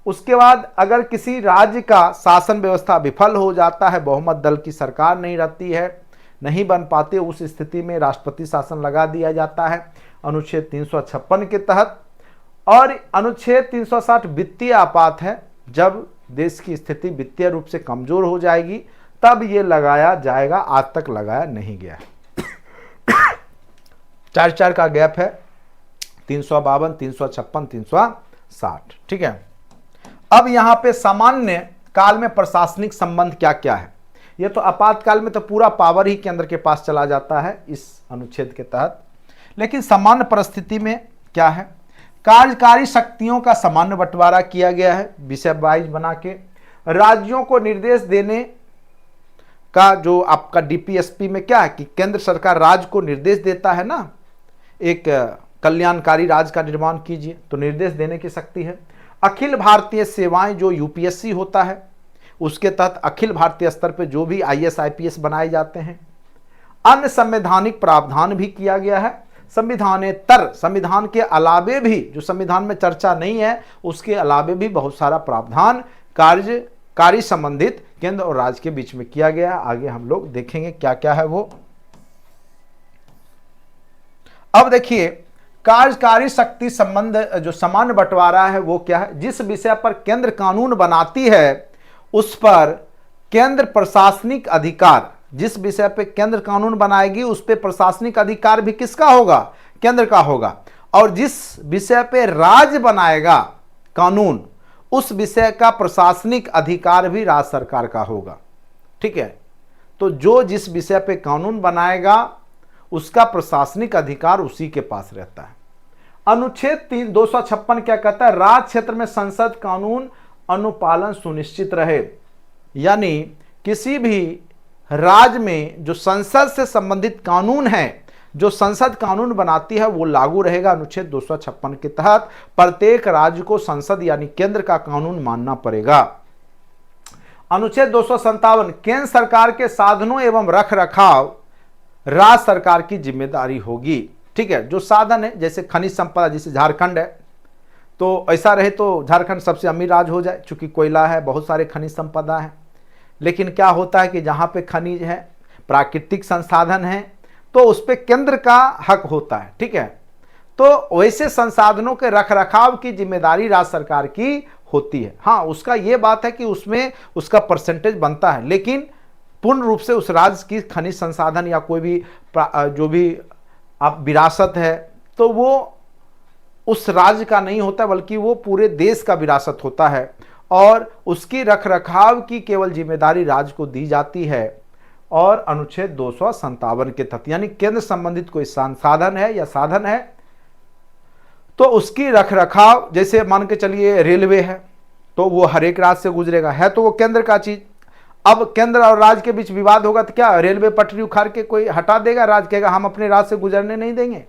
उसके बाद अगर किसी राज्य का शासन व्यवस्था विफल हो जाता है, बहुमत दल की सरकार नहीं रहती है, नहीं बन पाते, उस स्थिति में राष्ट्रपति शासन लगा दिया जाता है अनुच्छेद 356 के तहत। और अनुच्छेद 360 वित्तीय आपात है, जब देश की स्थिति वित्तीय रूप से कमजोर हो जाएगी तब ये लगाया जाएगा, आज तक लगाया नहीं गया है। 4 का गैप है, 352, 356, 360, ठीक है। अब यहां पे सामान्य काल में प्रशासनिक संबंध क्या क्या है। ये तो आपातकाल में तो पूरा पावर ही केंद्र के पास चला जाता है इस अनुच्छेद के तहत, लेकिन सामान्य परिस्थिति में क्या है, कार्यकारी शक्तियों का सामान्य बंटवारा किया गया है विषय वाइज बना के। राज्यों को निर्देश देने का जो आपका डीपीएसपी में क्या है कि केंद्र सरकार राज्य को निर्देश देता है ना, एक कल्याणकारी राज्य का निर्माण कीजिए, तो निर्देश देने की शक्ति है। अखिल भारतीय सेवाएं जो यूपीएससी होता है उसके तहत अखिल भारतीय स्तर पे जो भी आईएएस आईपीएस बनाए जाते हैं। अन्य संवैधानिक प्रावधान भी किया गया है, संविधानेतर, संविधान के अलावे भी जो संविधान में चर्चा नहीं है उसके अलावे भी बहुत सारा प्रावधान कार्यकारी संबंधित केंद्र और राज्य के बीच में किया गया है। आगे हम लोग देखेंगे क्या क्या है वो। अब देखिए कार्यकारी शक्ति संबंध जो सामान्य बंटवारा है वो क्या है, जिस विषय पर केंद्र कानून बनाती है उस पर केंद्र प्रशासनिक अधिकार, जिस विषय पे केंद्र कानून बनाएगी उस पे प्रशासनिक अधिकार भी किसका होगा, केंद्र का होगा। और जिस विषय पे राज्य बनाएगा कानून उस विषय का प्रशासनिक अधिकार भी राज्य सरकार का होगा, ठीक है। तो जो जिस विषय पे कानून बनाएगा उसका प्रशासनिक अधिकार उसी के पास रहता है। अनुच्छेद 256 क्या कहता है, राज्य क्षेत्र में संसद कानून अनुपालन सुनिश्चित रहे, यानी किसी भी राज्य में जो संसद से संबंधित कानून है, जो संसद कानून बनाती है वो लागू रहेगा अनुच्छेद 256 के तहत। प्रत्येक राज्य को संसद यानी केंद्र का कानून मानना पड़ेगा। अनुच्छेद 257 केंद्र सरकार के साधनों एवं रख रखाव राज्य सरकार की जिम्मेदारी होगी। ठीक है, जो साधन है जैसे खनिज संपदा, जैसे झारखंड है तो ऐसा रहे तो झारखंड सबसे अमीर राज्य हो जाए, चूंकि कोयला है, बहुत सारे खनिज संपदा है। लेकिन क्या होता है कि जहां पे खनिज है, प्राकृतिक संसाधन है, तो उस पर केंद्र का हक होता है। ठीक है, तो वैसे संसाधनों के रखरखाव की जिम्मेदारी राज्य सरकार की होती है। हाँ, उसका ये बात है कि उसमें उसका परसेंटेज बनता है, लेकिन पूर्ण रूप से उस राज्य की खनिज संसाधन या कोई भी जो भी आप विरासत है तो वो उस राज्य का नहीं होता, बल्कि वो पूरे देश का विरासत होता है और उसकी रखरखाव की केवल जिम्मेदारी राज्य को दी जाती है। और अनुच्छेद 257 के तहत यानी केंद्र संबंधित कोई संसाधन है या साधन है तो उसकी रखरखाव, जैसे मान के चलिए रेलवे है तो वो हर एक राज्य से गुजरेगा, है तो वो केंद्र का चीज। अब केंद्र और राज्य के बीच विवाद होगा तो क्या रेलवे पटरी उखाड़ के कोई हटा देगा? राज्य कहेगा हम अपने राज्य से गुजरने नहीं देंगे।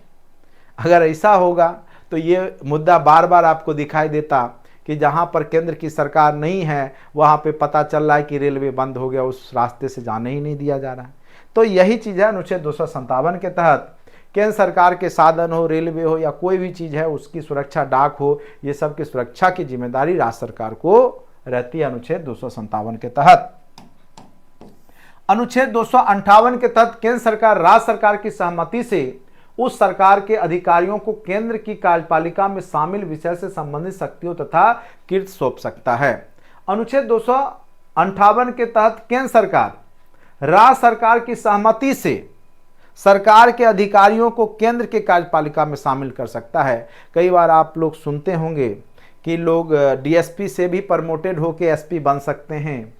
अगर ऐसा होगा तो ये मुद्दा बार बार आपको दिखाई देता कि जहां पर केंद्र की सरकार नहीं है वहां पे पता चल रहा है कि रेलवे बंद हो गया, उस रास्ते से जाने ही नहीं दिया जा रहा है। तो यही चीज है अनुच्छेद 257 के तहत केंद्र सरकार के साधन हो, रेलवे हो या कोई भी चीज है, उसकी सुरक्षा, डाक हो, ये सब की सुरक्षा की जिम्मेदारी राज्य सरकार को रहती है अनुच्छेद 257 के तहत। अनुच्छेद 258 के तहत केंद्र सरकार राज्य सरकार की सहमति से उस सरकार के अधिकारियों को केंद्र की कार्यपालिका में शामिल विषय से संबंधित शक्तियों तथा कृत्य सौंप सकता है। अनुच्छेद 258 के तहत केंद्र सरकार राज्य सरकार की सहमति से सरकार के अधिकारियों को केंद्र के कार्यपालिका में शामिल कर सकता है। कई बार आप लोग सुनते होंगे कि लोग डीएसपी से भी प्रमोटेड होकर एसपी बन सकते हैं।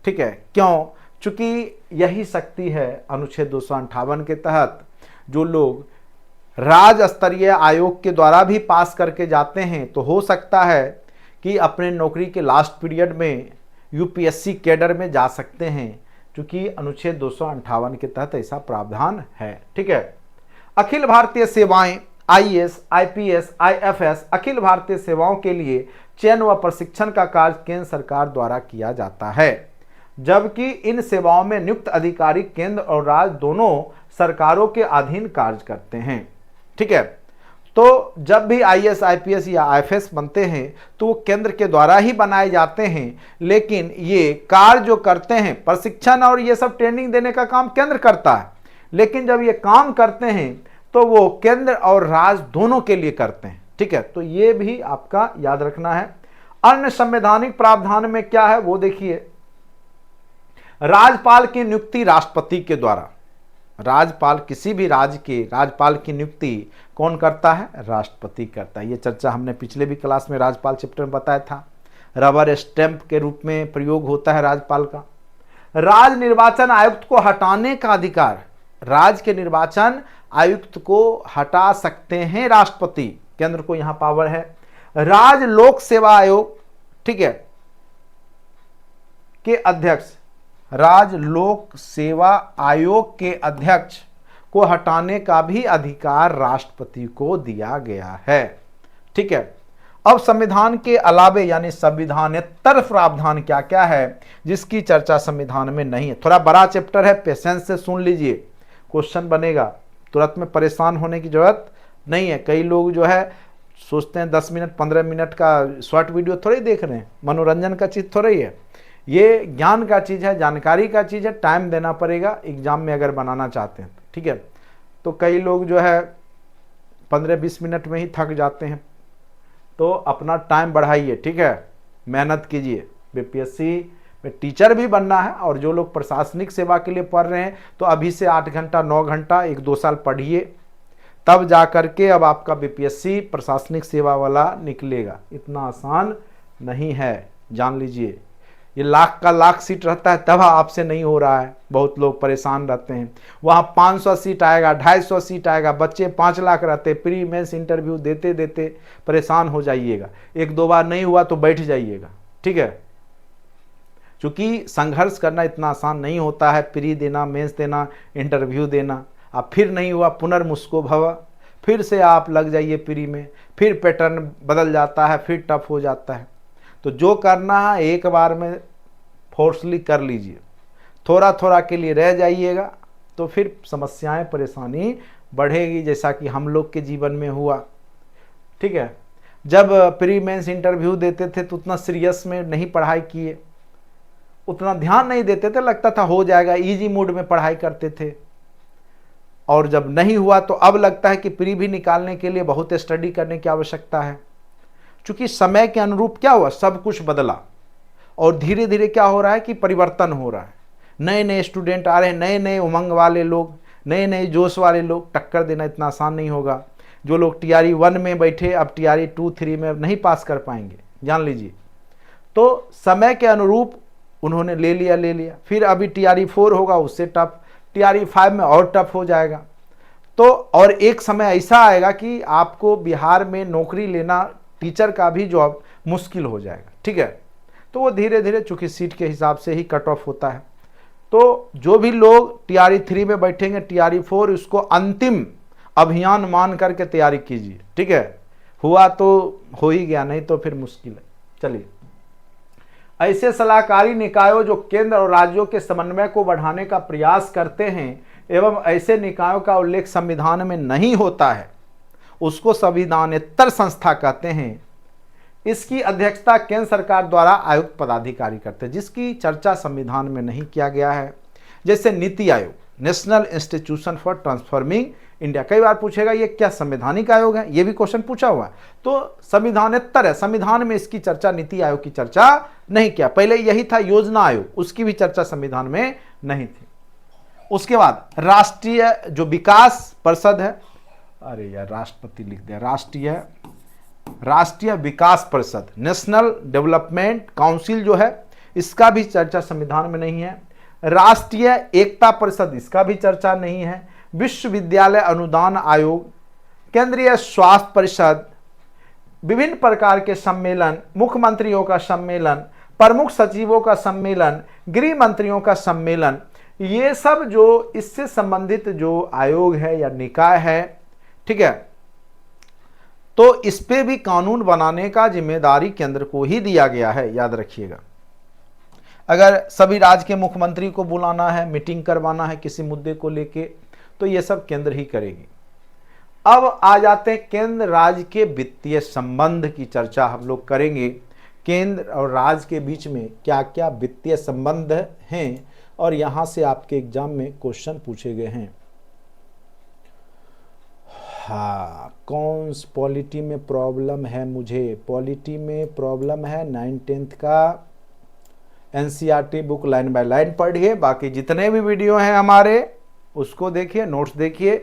ठीक है, क्यों? चूंकि यही शक्ति है अनुच्छेद 258 के तहत। जो लोग राज्य स्तरीय आयोग के द्वारा भी पास करके जाते हैं तो हो सकता है कि अपने नौकरी के लास्ट पीरियड में यूपीएससी कैडर में जा सकते हैं, क्योंकि अनुच्छेद 258 के तहत ऐसा प्रावधान है। ठीक है, अखिल भारतीय सेवाएं IAS, IPS, IFS Akhil Bharatiya सेवाओं के लिए चयन व प्रशिक्षण का कार्य केंद्र सरकार द्वारा किया जाता है, जबकि इन सेवाओं में नियुक्त अधिकारी केंद्र और राज्य दोनों सरकारों के अधीन कार्य करते हैं। ठीक है, तो जब भी आईएएस, आईपीएस या आईएफएस बनते हैं तो वो केंद्र के द्वारा ही बनाए जाते हैं, लेकिन ये कार्य जो करते हैं, प्रशिक्षण और ये सब ट्रेनिंग देने का काम केंद्र करता है, लेकिन जब ये काम करते हैं तो वो केंद्र और राज्य दोनों के लिए करते हैं। ठीक है, तो ये भी आपका याद रखना है। अन्य संवैधानिक प्रावधान में क्या है वो देखिए। राज्यपाल की नियुक्ति राष्ट्रपति के द्वारा, राज्यपाल किसी भी राज्य के राज्यपाल की नियुक्ति कौन करता है? राष्ट्रपति करता है। ये चर्चा हमने पिछले भी क्लास में राज्यपाल चैप्टर में बताया था। रबर स्टैंप के रूप में प्रयोग होता है राज्यपाल का। राज्य निर्वाचन आयुक्त को हटाने का अधिकार, राज्य के निर्वाचन आयुक्त को हटा सकते हैं राष्ट्रपति, केंद्र को यहां पावर है। राज्य लोक सेवा आयोग, ठीक है, के अध्यक्ष, राज्य लोक सेवा आयोग के अध्यक्ष को हटाने का भी अधिकार राष्ट्रपति को दिया गया है। ठीक है, अब संविधान के अलावे यानी संविधानेतर प्रावधान क्या क्या है जिसकी चर्चा संविधान में नहीं है। थोड़ा बड़ा चैप्टर है, पेशेंस से सुन लीजिए, क्वेश्चन बनेगा, तुरंत में परेशान होने की जरूरत नहीं है। कई लोग जो है सोचते हैं 10 मिनट 15 मिनट का शॉर्ट वीडियो थोड़ी देख रहे हैं, मनोरंजन का चीज़ थोड़ा ही है, ये ज्ञान का चीज़ है, जानकारी का चीज़ है, टाइम देना पड़ेगा एग्जाम में अगर बनाना चाहते हैं। ठीक है, तो कई लोग जो है 15-20 मिनट में ही थक जाते हैं, तो अपना टाइम बढ़ाइए। ठीक है, मेहनत कीजिए, बीपीएससी में टीचर भी बनना है, और जो लोग प्रशासनिक सेवा के लिए पढ़ रहे हैं तो अभी से 8 घंटा 9 घंटा 1-2 साल पढ़िए, तब जा करके अब आपका बीपीएससी प्रशासनिक सेवा वाला निकलेगा। इतना आसान नहीं है, जान लीजिए। ये लाख का लाख सीट रहता है तब आपसे नहीं हो रहा है, बहुत लोग परेशान रहते हैं। वहाँ 500 सीट आएगा, 250 सीट आएगा, बच्चे 5 लाख रहते, प्री मेंस इंटरव्यू देते देते परेशान हो जाइएगा। 1-2 बार नहीं हुआ तो बैठ जाइएगा। ठीक है, क्योंकि संघर्ष करना इतना आसान नहीं होता है, प्री देना, मेंस देना, इंटरव्यू देना। अब फिर नहीं हुआ, पुनर्मुस्को भव, फिर से आप लग जाइए प्री में, फिर पैटर्न बदल जाता है, फिर टफ हो जाता है। तो जो करना है एक बार में फोर्सली कर लीजिए, थोड़ा थोड़ा के लिए रह जाइएगा तो फिर समस्याएं परेशानी बढ़ेगी, जैसा कि हम लोग के जीवन में हुआ। ठीक है, जब प्री मेंस इंटरव्यू देते थे तो उतना सीरियस में नहीं पढ़ाई किए, उतना ध्यान नहीं देते थे, लगता था हो जाएगा, इजी मोड में पढ़ाई करते थे। और जब नहीं हुआ तो अब लगता है कि प्री भी निकालने के लिए बहुत स्टडी करने की आवश्यकता है। क्योंकि समय के अनुरूप क्या हुआ, सब कुछ बदला और धीरे धीरे क्या हो रहा है कि परिवर्तन हो रहा है। नए नए स्टूडेंट आ रहे हैं, नए नए उमंग वाले लोग, नए नए जोश वाले लोग। टक्कर देना इतना आसान नहीं होगा। जो लोग टीआरई 1 में बैठे अब टीआरई 2, 3 में नहीं पास कर पाएंगे, जान लीजिए। तो समय के अनुरूप उन्होंने ले लिया, फिर अभी टीआरई 4 होगा, उससे टफ, टीआरई 5 में और टफ हो जाएगा। तो और एक समय ऐसा आएगा कि आपको बिहार में नौकरी लेना, टीचर का भी जॉब मुश्किल हो जाएगा। ठीक है, तो वो धीरे धीरे, चूंकि सीट के हिसाब से ही कट ऑफ होता है। तो जो भी लोग टीआरई 3 में बैठेंगे, टीआरई 4 उसको अंतिम अभियान मान करके तैयारी कीजिए। ठीक है, हुआ तो हो ही गया, नहीं तो फिर मुश्किल है। चलिए, ऐसे सलाहकारी निकायों जो केंद्र और राज्यों के समन्वय को बढ़ाने का प्रयास करते हैं एवं ऐसे निकायों का उल्लेख संविधान में नहीं होता है, उसको संविधानेतर संस्था कहते हैं। इसकी अध्यक्षता केंद्र सरकार द्वारा आयुक्त पदाधिकारी करते हैं, जिसकी चर्चा संविधान में नहीं किया गया है। जैसे NITI Aayog, national institution for transforming India, कई बार पूछेगा ये क्या संवैधानिक आयोग है, ये भी क्वेश्चन पूछा हुआ है। तो संविधानेतर है, संविधान में इसकी चर्चा, नीति आयोग की चर्चा नहीं किया। पहले यही था योजना आयोग, उसकी भी चर्चा संविधान में नहीं थी। उसके बाद राष्ट्रीय जो विकास परिषद है, अरे यार राष्ट्रपति लिख दिया, राष्ट्रीय विकास परिषद, नेशनल डेवलपमेंट काउंसिल जो है, इसका भी चर्चा संविधान में नहीं है। राष्ट्रीय एकता परिषद, इसका भी चर्चा नहीं है। विश्वविद्यालय अनुदान आयोग, केंद्रीय स्वास्थ्य परिषद, विभिन्न प्रकार के सम्मेलन, मुख्यमंत्रियों का सम्मेलन, प्रमुख सचिवों का सम्मेलन, गृह मंत्रियों का सम्मेलन, ये सब जो इससे संबंधित जो आयोग है या निकाय है, ठीक है, तो इस पे भी कानून बनाने का जिम्मेदारी केंद्र को ही दिया गया है, याद रखिएगा। अगर सभी राज्य के मुख्यमंत्री को बुलाना है, मीटिंग करवाना है किसी मुद्दे को लेके, तो ये सब केंद्र ही करेगी। अब आ जाते हैं केंद्र राज्य के वित्तीय संबंध की चर्चा हम लोग करेंगे। केंद्र और राज्य के बीच में क्या क्या वित्तीय संबंध हैं और यहां से आपके एग्जाम में क्वेश्चन पूछे गए हैं। हाँ, कौन पॉलिटी में प्रॉब्लम है, मुझे पॉलिटी में प्रॉब्लम है 9th का NCERT book line by line पढ़िए। बाकी जितने भी वीडियो हैं हमारे उसको देखिए, नोट्स देखिए।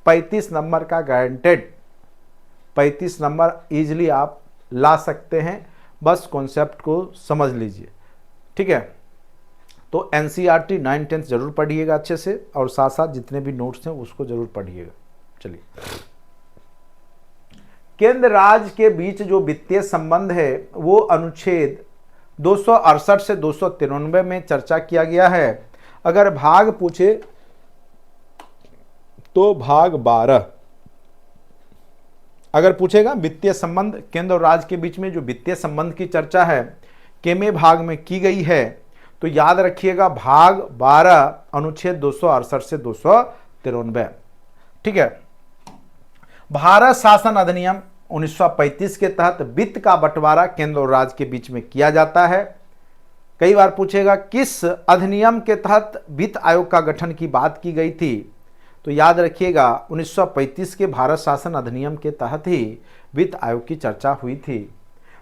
35 नंबर का गारंटेड, 35 नंबर इजीली आप ला सकते हैं, बस कॉन्सेप्ट को समझ लीजिए। ठीक है, तो एनसीईआरटी 9, 10 जरूर पढ़िएगा अच्छे से, और साथ साथ जितने भी नोट्स हैं उसको जरूर पढ़िएगा। चलिए, केंद्र राज्य के बीच जो वित्तीय संबंध है वो अनुच्छेद 268 से 293 में चर्चा किया गया है। अगर भाग पूछे तो भाग 12, अगर पूछेगा वित्तीय संबंध केंद्र और राज्य के बीच में जो वित्तीय संबंध की चर्चा है केमे भाग में की गई है, तो याद रखिएगा भाग 12 अनुच्छेद 268 से 293। ठीक है, भारत शासन अधिनियम 1935 के तहत वित्त का बंटवारा केंद्र और राज्य के बीच में किया जाता है। कई बार पूछेगा किस अधिनियम के तहत वित्त आयोग का गठन की बात की गई थी, तो याद रखिएगा 1935 के भारत शासन अधिनियम के तहत ही वित्त आयोग की चर्चा हुई थी,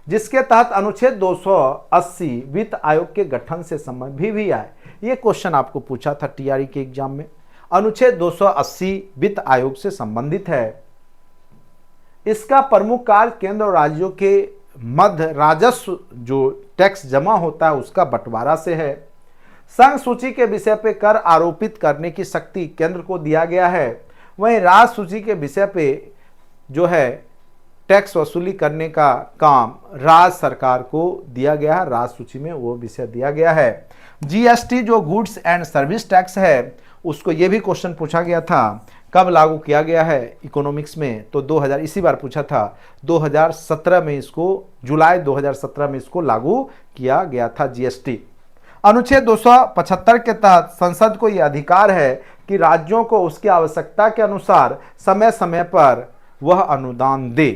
जिसके तहत अनुच्छेद 280 वित्त आयोग के गठन से संबंध भी आए। ये क्वेश्चन आपको पूछा था टीआरई के एग्जाम में। अनुच्छेद 280 वित्त आयोग से संबंधित है। इसका प्रमुख कार्य केंद्र और राज्यों के मध्य राजस्व जो टैक्स जमा होता है उसका बंटवारा से है। संघ सूची के विषय पे कर आरोपित करने की शक्ति केंद्र को दिया गया है, वहीं राज्य सूची के विषय पे जो है टैक्स वसूली करने का काम राज्य सरकार को दिया गया है, राज्य सूची में वो विषय दिया गया है। जीएसटी जो गुड्स एंड सर्विस टैक्स है, उसको ये भी क्वेश्चन पूछा गया था कब लागू किया गया है इकोनॉमिक्स में, तो 2000, इसी बार पूछा था 2017 में, इसको जुलाई 2017 में इसको लागू किया गया था जीएसटी। अनुच्छेद 275 के तहत संसद को यह अधिकार है कि राज्यों को उसकी आवश्यकता के अनुसार समय समय पर वह अनुदान दे,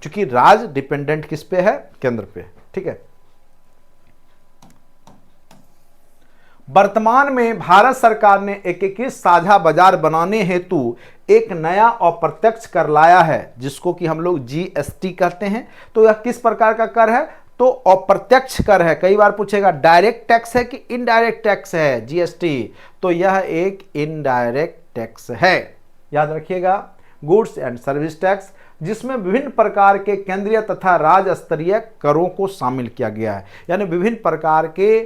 क्योंकि राज्य डिपेंडेंट किस पे है, केंद्र पे। ठीक है। वर्तमान में भारत सरकार ने एकीकृत साझा बाजार बनाने हेतु एक नया अप्रत्यक्ष कर लाया है, जिसको कि हम लोग जीएसटी कहते हैं। तो यह किस प्रकार का कर है, तो अप्रत्यक्ष कर है। कई बार पूछेगा डायरेक्ट टैक्स है कि इनडायरेक्ट टैक्स है जीएसटी, तो यह एक इनडायरेक्ट टैक्स है, याद रखिएगा। गुड्स एंड सर्विस टैक्स, जिसमें विभिन्न प्रकार के केंद्रीय तथा राज्य स्तरीय करों को शामिल किया गया है। यानी विभिन्न प्रकार के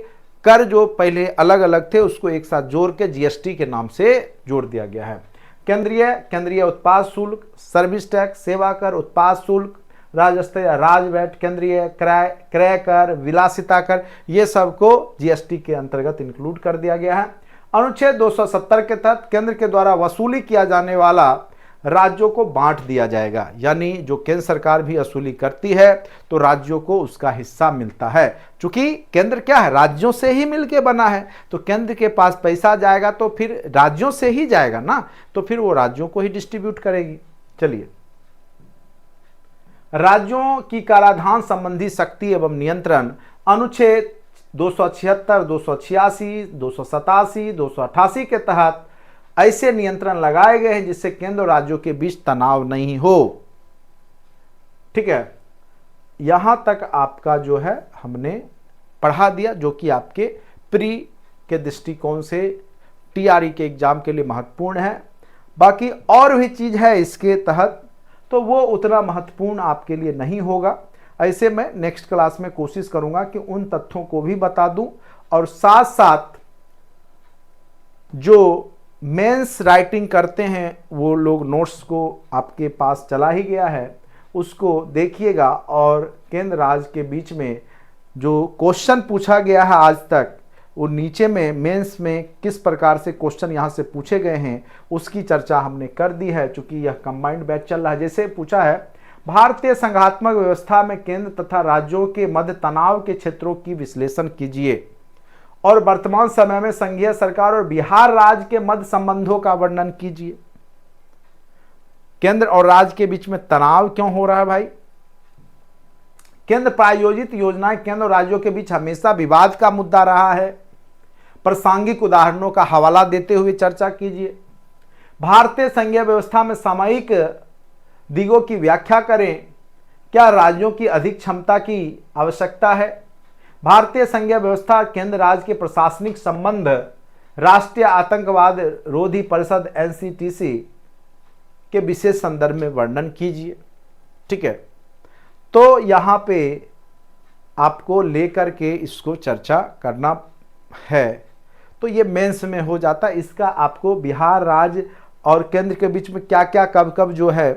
कर जो पहले अलग अलग थे उसको एक साथ जोड़ के जीएसटी के नाम से जोड़ दिया गया है। केंद्रीय उत्पाद शुल्क, सर्विस टैक्स, सेवा कर, उत्पाद शुल्क, राज्य स्तरीय राजवैट, केंद्रीय क्रय कर, विलासिता कर, ये सब को जीएसटी के अंतर्गत इंक्लूड कर दिया गया है। अनुच्छेद 270 के तहत केंद्र के द्वारा वसूली किया जाने वाला राज्यों को बांट दिया जाएगा, यानी जो केंद्र सरकार भी वसूली करती है तो राज्यों को उसका हिस्सा मिलता है। चूंकि केंद्र क्या है, राज्यों से ही मिलके बना है, तो केंद्र के पास पैसा जाएगा तो फिर राज्यों से ही जाएगा ना, तो फिर वो राज्यों को ही डिस्ट्रीब्यूट करेगी। चलिए, राज्यों की कराधान संबंधी शक्ति एवं नियंत्रण, अनुच्छेद 276, 286, 287, 288 के तहत ऐसे नियंत्रण लगाए गए हैं जिससे केंद्र और राज्यों के बीच तनाव नहीं हो। ठीक है, यहां तक आपका जो है हमने पढ़ा दिया, जो कि आपके प्री के दृष्टिकोण से टीआरई के एग्जाम के लिए महत्वपूर्ण है। बाकी और भी चीज है इसके तहत, तो वो उतना महत्वपूर्ण आपके लिए नहीं होगा। ऐसे मैं नेक्स्ट क्लास में कोशिश करूंगा कि उन तथ्यों को भी बता दूं, और साथ साथ जो मेंस राइटिंग करते हैं वो लोग नोट्स को आपके पास चला ही गया है, उसको देखिएगा। और केंद्र राज्य के बीच में जो क्वेश्चन पूछा गया है आज तक, वो नीचे में मेंस में किस प्रकार से क्वेश्चन यहाँ से पूछे गए हैं उसकी चर्चा हमने कर दी है, चूंकि यह कंबाइंड बैच चल रहा है। जैसे पूछा है, भारतीय संघात्मक व्यवस्था में केंद्र तथा राज्यों के मध्य तनाव के क्षेत्रों की विश्लेषण कीजिए, और वर्तमान समय में संघीय सरकार और बिहार राज्य के मध्य संबंधों का वर्णन कीजिए। केंद्र और राज्य के बीच में तनाव क्यों हो रहा है भाई? केंद्र प्रायोजित योजनाएं केंद्र और राज्यों के बीच हमेशा विवाद का मुद्दा रहा है। प्रासंगिक उदाहरणों का हवाला देते हुए चर्चा कीजिए। भारतीय संघीय व्यवस्था में सामयिक दिगों की व्याख्या करें। क्या राज्यों की अधिक क्षमता की आवश्यकता है? भारतीय संघीय व्यवस्था केंद्र राज्य के प्रशासनिक संबंध राष्ट्रीय आतंकवाद रोधी परिषद एनसीटीसी के विशेष संदर्भ में वर्णन कीजिए। ठीक है, तो यहाँ पे आपको लेकर के इसको चर्चा करना है, तो ये मेंस में हो जाता है। इसका आपको बिहार राज्य और केंद्र के बीच में क्या क्या कब कब जो है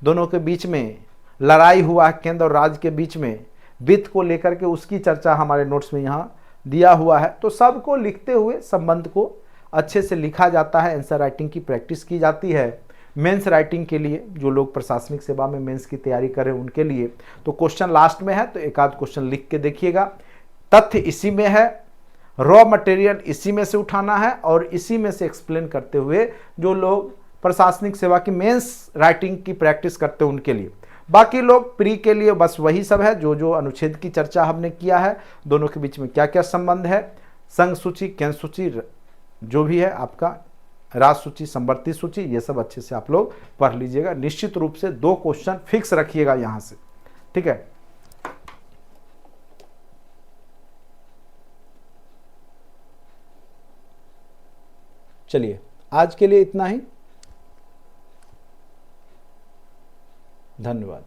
दोनों के बीच में लड़ाई हुआ है, केंद्र और राज्य के बीच में वित्त को लेकर के, उसकी चर्चा हमारे नोट्स में यहाँ दिया हुआ है। तो सबको लिखते हुए संबंध को अच्छे से लिखा जाता है, आंसर राइटिंग की प्रैक्टिस की जाती है। मेंस राइटिंग के लिए जो लोग प्रशासनिक सेवा में मेंस की तैयारी करें उनके लिए तो क्वेश्चन लास्ट में है, तो एक आध क्वेश्चन लिख के देखिएगा। तथ्य इसी में है, रॉ मटेरियल इसी में से उठाना है, और इसी में से एक्सप्लेन करते हुए जो लोग प्रशासनिक सेवा की मेंस राइटिंग की प्रैक्टिस करते हैं उनके लिए। बाकी लोग प्री के लिए बस वही सब है जो जो अनुच्छेद की चर्चा हमने किया है, दोनों के बीच में क्या क्या संबंध है, संघ सूची, केंद्र सूची, जो भी है आपका राज्य सूची, संवर्ती सूची, ये सब अच्छे से आप लोग पढ़ लीजिएगा। निश्चित रूप से 2 क्वेश्चन फिक्स रखिएगा यहां से। ठीक है, चलिए आज के लिए इतना ही। धन्यवाद।